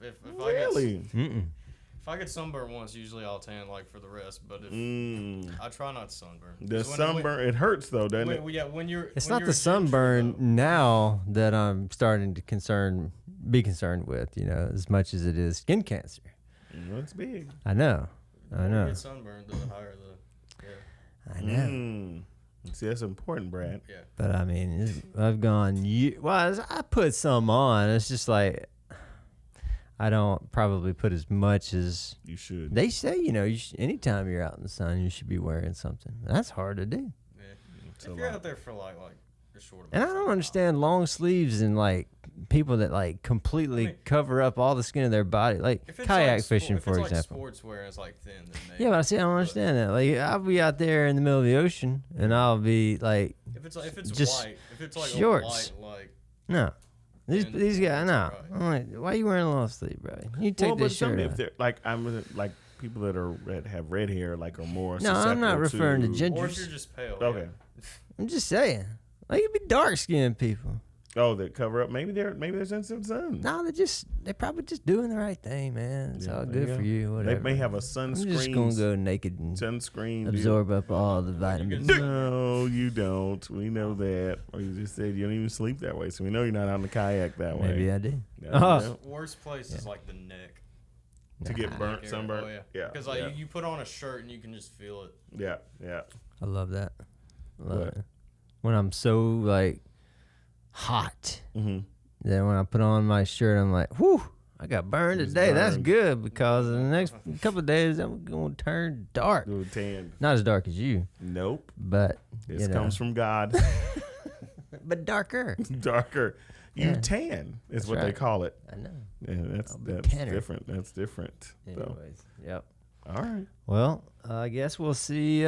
If Really? if I get sunburned once, usually I'll tan like for the rest. But if I try not to sunburn. The sunburn, it hurts though, doesn't it? Yeah, when you're. It's when not you're the a ginger, sunburn though. now that I'm starting to be concerned with, as much as it is skin cancer. It's big. I know. The more you get sunburned, the higher the. Yeah. I know. See, that's important, Brad. Yeah. But I mean, I've gone. I put some on. It's just like I don't probably put as much as you should. They say, anytime you're out in the sun, you should be wearing something. That's hard to do. Yeah. If you're out there for like a short. And I don't understand long sleeves and like people that like completely cover up all the skin of their body, like kayak fishing, for example. Like sportswear and it's like thin. Yeah, but I don't understand that. Like I'll be out there in the middle of the ocean and I'll be like, if it's just white, if it's like shorts. a white, like no. These guys, no. right. I'm like, why are you wearing a long sleeve, bro? You take this shirt if off. they're like people that have red hair, like are more. No, I'm not referring to gingers. Or if you're just pale. Okay. Yeah. I'm just saying. Like it'd be dark skinned people. Oh, that cover up. Maybe they're sensitive to sun. No, they're probably just doing the right thing, man. It's all good for you. Whatever. They may have a sunscreen. I'm just gonna go naked and sunscreen absorb up all the vitamins. No, you don't. We know that. Or you just said you don't even sleep that way, so we know you're not on the kayak that way. Maybe I do. Worst place is like the neck. To get burnt, sunburned. Oh, yeah. Because you put on a shirt and you can just feel it. Yeah, yeah. I love that. Love it. When I'm so like hot, then when I put on my shirt, I'm like, whew, I got burned today. Burned. That's good because in the next couple of days I'm gonna turn dark. Tan. Not as dark as you. Nope. But this comes from God. But darker. Darker. You tan is what they call it. I know. Yeah, that's different. That's different. Anyways, yep. All right. Well, I guess we'll see.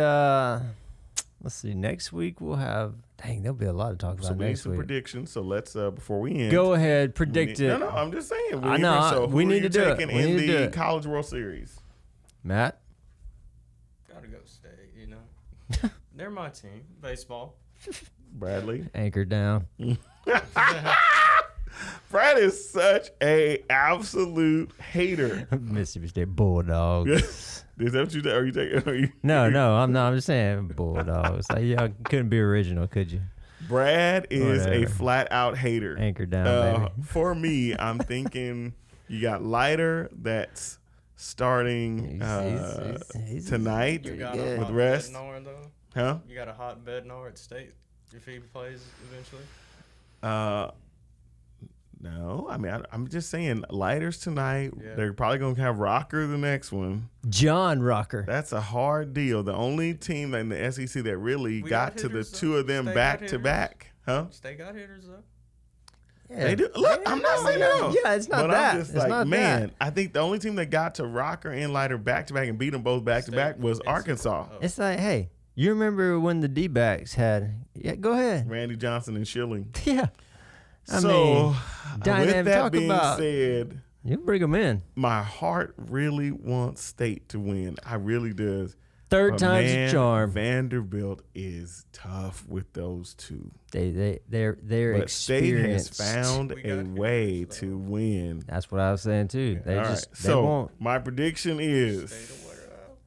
Let's see. Next week we'll have. Dang, there'll be a lot to talk about we need next some week. predictions. So let's before we end. Go ahead, predict it. No, I'm just saying. I know. So we need to do it. In We need to do the it. College World Series, Matt. Gotta go State. They're my team. Baseball. Bradley. Anchor down. Brad is such a absolute hater. Mississippi State Bulldogs. Is that what you are you taking? Are you? No, I'm not. I'm just saying Bulldogs. Like, y'all couldn't be original, could you? Brad is Whatever. a flat out hater. Anchor down, baby. For me, I'm thinking you got Leiter that's starting He's tonight You got with a rest. hotbed though. Huh? You got a hotbed Nor at State if he plays eventually. No, I mean I'm just saying Leiter's tonight. Yeah. They're probably gonna have Rocker the next one. John Rocker. That's a hard deal. The only team in the SEC that really got to the hitters, two of them State back got to back, huh? State got hitters though. Yeah. They do. Look, I'm not saying no. Yeah, it's not but that. I'm just It's like, not man, that. I think the only team that got to Rocker and Leiter back to back and beat them both back to back was Arkansas. It's like, hey, you remember when the D-backs had? Yeah, go ahead. Randy Johnson and Schilling. Yeah. I So, mean, with dynamic. that Talk being about. said, You bring them in. my heart really wants State to win. I really does. Third But time's man, a charm. Vanderbilt is tough with those two. They're But State has experienced. found We a got way hitters, though. to win. That's what I was saying too. They All just right. they So won't. my prediction is State will wear it out.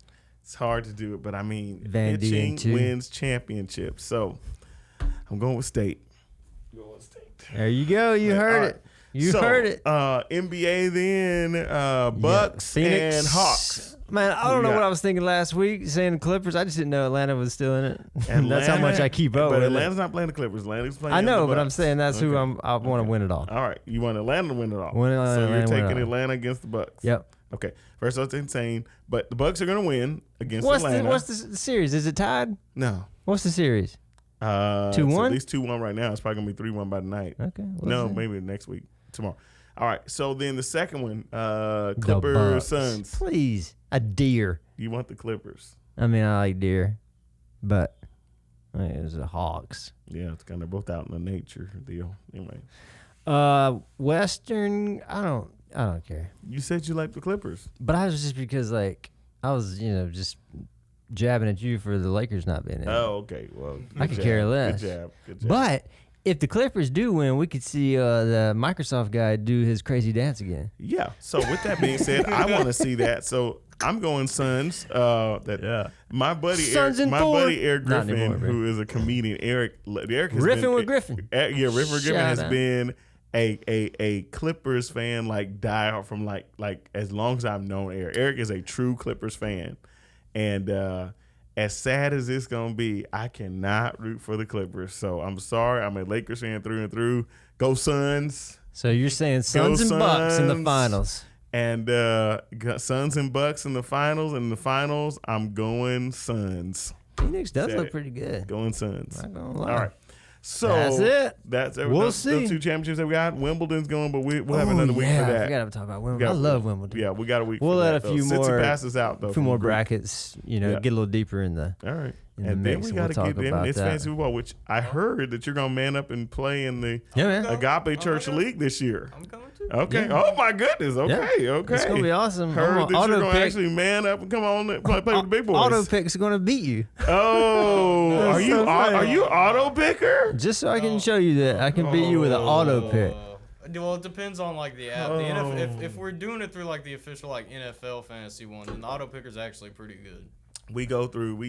it's hard to do it, but I mean Vandy pitching in two. wins championships. So I'm going with State. There you go. You All heard right. it. You So, heard it. NBA then Bucks Phoenix and Hawks. Man, I Who don't you know got? what I was thinking last week saying the Clippers. I just didn't know Atlanta was still in it. That's how much I keep up But with Atlanta's it. not playing the Clippers. Atlanta's playing I know, the but I'm Bucks. saying that's who Okay. I want to win it all. All right, you want Atlanta to win it all. Win Atlanta, so you're Atlanta win it taking all. Atlanta against the Bucks. Yep. Okay. First, that's insane. But the Bucks are going to win against Atlanta. What's the series? Is it tied? No. What's the series? 2-1? It's at least 2-1 right now. It's probably going to be 3-1 by tonight. Okay. No, maybe next week, tomorrow. All right. So then the second one, The Clippers Bucks. Suns. Please, a deer. You want the Clippers? I mean, I like deer, but it's the Hawks. Yeah, it's kind of both out in the nature deal. Anyway. Western. I don't I don't care. You said you like the Clippers. But I was just because like I was just jabbing at you for the Lakers not being in. Oh, okay. Well, I could care less. Good job. Good job. But if the Clippers do win, we could see the Microsoft guy do his crazy dance again. Yeah. So with that being said, I want to see that. So I'm going Suns. My buddy Eric Griffin, anymore, who is a comedian. Eric has Riffing with Griffin. Riffin with Griffin has out. been a Clippers fan, like die hard from like as long as I've known Eric. Eric is a true Clippers fan, and as sad as it's gonna be, I cannot root for the Clippers. So I'm sorry. I'm a Lakers fan through and through. Go Suns. So you're saying Suns and Bucks in the finals. And got Suns and Bucks in the finals. In the finals, I'm going Suns. Phoenix does look pretty good. Going Suns. Not gonna lie. All right. So that's it. That's it. We'll those see. Those 2 championships that we got. Wimbledon's going, but we'll have another week for that. I forgot to talk about Wimbledon. I love Wimbledon. Yeah, we got a week. We'll for let that, a few though. more. Since he passes out though. A few more from the group. brackets. Get a little deeper in the. All right. In the And mix, then we and got to we'll get talk them. about It's that. fantasy football, which I heard that you're gonna man up and play in the Yeah, man. Agape Church League this year. I'm going to. Okay. Yeah. Oh my goodness. Okay. Okay. It's gonna be awesome. Heard that you're gonna pick. actually man up and come on and play with the big boys. Auto pick's gonna beat you. Oh, are you so funny. are you auto picker? Just so I can show you that I can beat you with an auto pick. Well, it depends on like the app. Oh. The NFL, if we're doing it through like the official like NFL fantasy one, then the auto picker's actually pretty good. We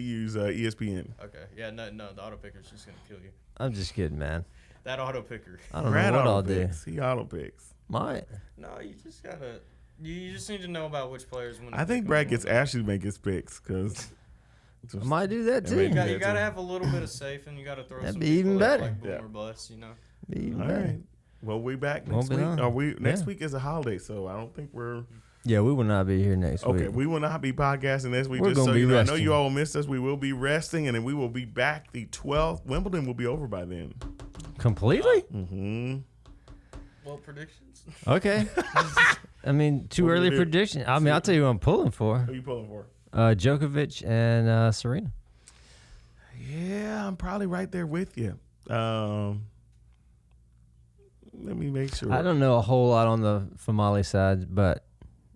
use ESPN. Okay, yeah, no, the auto picker's just gonna kill you. I'm just kidding, man. That auto picker. I don't Brad know what auto I'll do. picks. He auto picks. Might. No, you just gotta. You just need to know about which players. When I think Brad gets Ashley to make his picks because I might do that I too. mean, You gotta have a little bit of safe, and you gotta throw. That'd some be even people out, better. Like boom Yeah. or bust, you know. Be even all better. right. Well, we back Won't next be week. long. Are we next Yeah. week is a holiday, so I don't think we're Yeah, we will not be here next okay. week. We will not be podcasting next week. We're Just gonna so be you know, I know resting. you all missed us. We will be resting, and then we will be back the 12th. Wimbledon will be over by then. Completely? Mm-hmm. Well, predictions. Okay. I mean, too What do we early do? prediction. I mean, I'll tell you who I'm pulling for. Who are you pulling for? Djokovic and Serena. Yeah, I'm probably right there with you. Let me make sure. I don't know a whole lot on the Famali side, but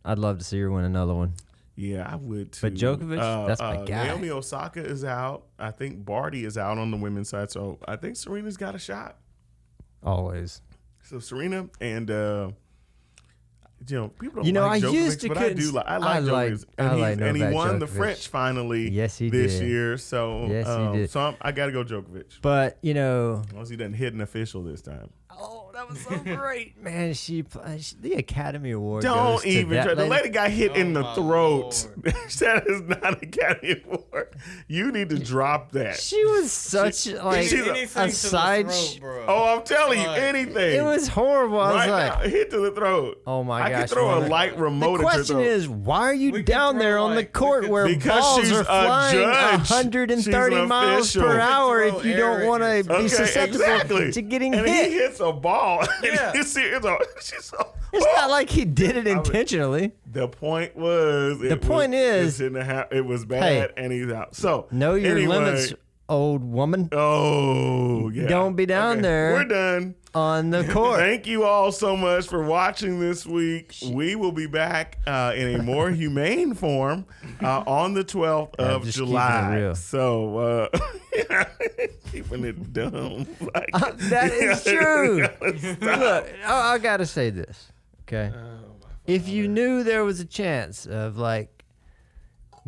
I'd love to see her win another one. Yeah, I would too. But Djokovic, that's my guy. Naomi Osaka is out. I think Barty is out on the women's side, so I think Serena's got a shot. Always. So Serena and people don't You know, like I Djokovic, used to but I couldn't do s- like. I I like like- Djokovic, I like and he Novak won the Djokovic. French finally. Yes, he this did. year. So Yes, he did. So I got to go Djokovic. But, you know, Unless he doesn't hit an official this time. oh, that was so great. Man, the Academy Award Don't goes to even that try. The lady. lady got hit Oh in the my throat. Lord. That is not an Academy Award. You need to drop that. She was such like she's Anything a to side. the throat, bro. Oh, I'm telling you, Like, anything. It was horrible. I was right like, now, hit to the throat. oh my I gosh. could throw a man. light remote The at your question throat. is, why are you We could down throw, there on the like, we court could- where Because balls she's are a flying judge. 130 She's an miles official. per We could hour throw if you air don't at want to your be throat. susceptible exactly. to getting and hit? he hits a ball. Yeah. You see, she's so, It's not like he did it mean, intentionally. the point was. The point is, it was bad, and he's out. So Know your anyway, limits, old woman. Oh yeah. Don't be down there. We're done. On the court. Thank you all so much for watching this week. We will be back in a more humane form on the 12th of just keeping it July. real. So, keeping it dumb. Like, That is true. Look, I got to say this, okay? If you knew there was a chance of, like,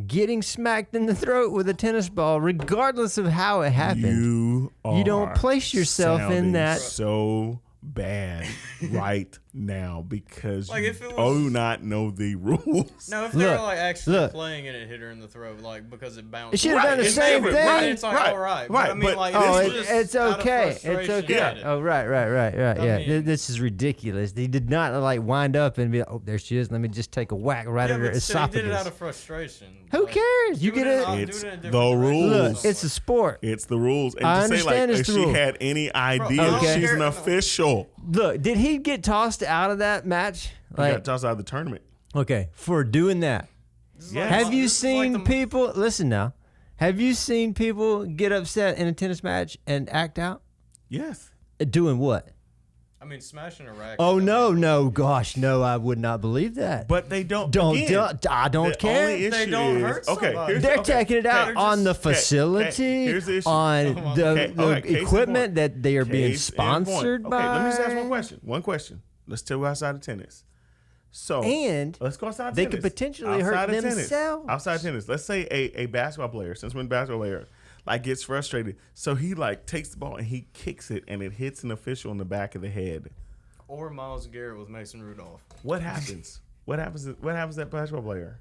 getting smacked in the throat with a tennis ball, regardless of how it happened, you don't place yourself in sounding that- so bad right now because Like, you if it was- do not know the rules. No, if they were Look, like actually look. playing and it hit her in the throat, like because it bounced. It should have done the it's same never- thing. right, It's like right, all right, right, But I mean, but like, Oh, this it, was it's out of okay. It's frustration okay. at it. Oh, right. I Yeah, mean- this is ridiculous. He did not like wind up and be like, oh, there she is. Let me just take a whack right Yeah, at her but still, he esophagus. did it out of frustration. Who Like, cares? You do get it in it. a- do It's it in a different the direction rules. Look, somewhere. it's a sport. It's the rules. And I to say understand like it's if the she rule. had any idea I don't she's care. an official, Look, did he get tossed out of that match? he got tossed out of the tournament. Okay, for doing that. This is Yeah. like- Have you this is like seen the- people? Listen now. Have you seen people get upset in a tennis match and act out? Yes. Doing what? I mean, smashing a racket. Oh no, gosh, no, I would not believe that. But they don't. I don't care. They don't hurt somebody. They're taking it out on the facility, here's the issue. on the equipment that they are being sponsored by. Okay, let me just ask one question. One question. Let's take outside of tennis. So let's go outside of tennis. They could potentially hurt themselves. Outside of tennis. Let's say a basketball player, since we're in basketball player, like gets frustrated. So he like takes the ball and he kicks it and it hits an official in the back of the head. Or Myles Garrett with Mason Rudolph. What happens? What happens to that basketball player?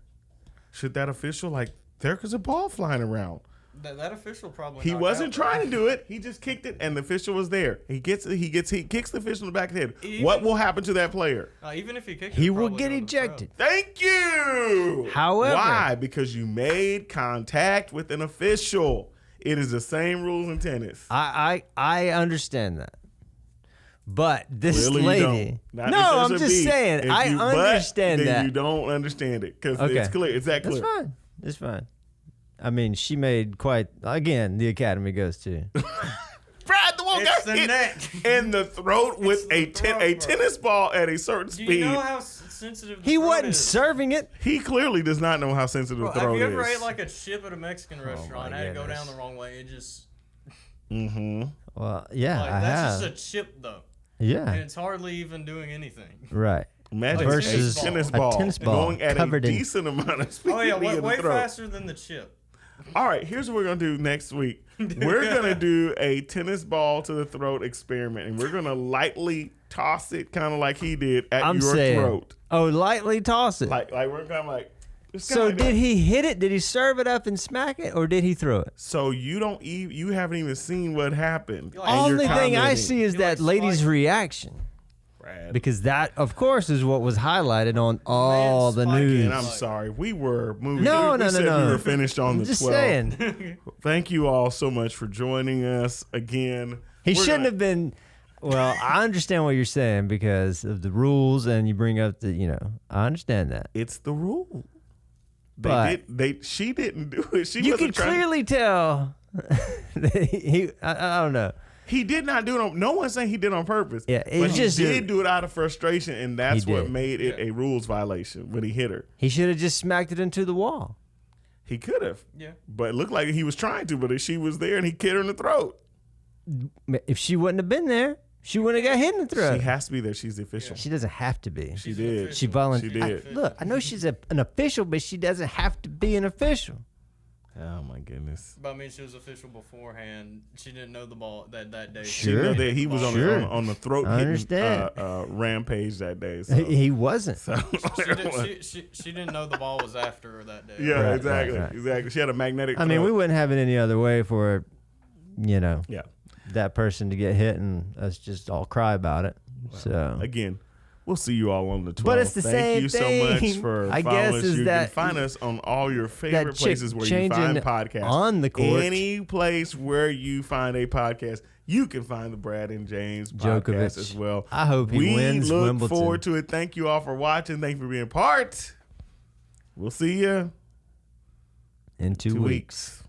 Should that official there's a ball flying around? That official probably. He wasn't trying to do it. He just kicked it, and the official was there. He kicks the official in the back of the head. What will happen to that player? Even if he kicks, he will get ejected. Thank you. However, why? Because you made contact with an official. It is the same rules in tennis. I understand that. But this Really lady, no, I'm just saying, I understand that. Then you don't understand it because it's clear. It's that clear. It's fine. I mean, she made again, the academy goes to. Brad, the one got hit neck. in the throat with a tennis ball at a certain speed. Do you know how sensitive the he throat wasn't is? serving it. He clearly does not know how sensitive the throat is. Have you ever ate like a chip at a Mexican restaurant and had to go down the wrong way? It just... Mm-hmm. Well, yeah, that's just a chip, though. Yeah. And it's hardly even doing anything. Right. Imagine versus a tennis ball going at a decent amount of speed. Oh, yeah, way faster than the chip. All right, here's what we're going to do next week. We're going to do a tennis ball to the throat experiment, and we're going to lightly toss it kind of like he did at your throat. Oh, lightly toss it. Like we're kind of like... So did he hit it? Did he serve it up and smack it, or did he throw it? So you haven't even seen what happened. Only thing I see is that lady's reaction. Brad. Because that, of course, is what was highlighted on all the news. And I'm sorry, we were moving. No. We were finished on the 12th. Just saying. Thank you all so much for joining us again. He shouldn't have been. Well, I understand what you're saying because of the rules, and you bring up I understand that. It's the rule. But she didn't do it. You could clearly tell. I don't know. He did not do it on. No one's saying he did it on purpose. Yeah, but he did do it out of frustration, and that's what made it a rules violation when he hit her. He should have just smacked it into the wall. He could have. Yeah. But it looked like he was trying to. But she was there, and he hit her in the throat. If she wouldn't have been there, she wouldn't have got hit in the throat. She has to be there. She's the official. She doesn't have to be. She did. She volunteered. She did. Look, I know she's an official, but she doesn't have to be an official. Oh my goodness! But I mean, she was official beforehand. She didn't know the ball that day. She knew that he was on the throat hitting rampage that day. So. He wasn't. So she didn't know the ball was after her that day. Yeah, right, exactly. Right. Exactly. She had a magnetic. I mean, we wouldn't have it any other way for, Yeah. that person to get hit and us just all cry about it. Well, so again. We'll see you all on the 12th. But it's the Thank you same so much thing. for I following guess us. is You that can find us on all your favorite places where you find podcasts. On the court. Any place where you find a podcast, you can find the Brad and James podcast as well. I hope he wins Wimbledon. We look forward to it. Thank you all for watching. Thank you for being part. We'll see you in 2 weeks.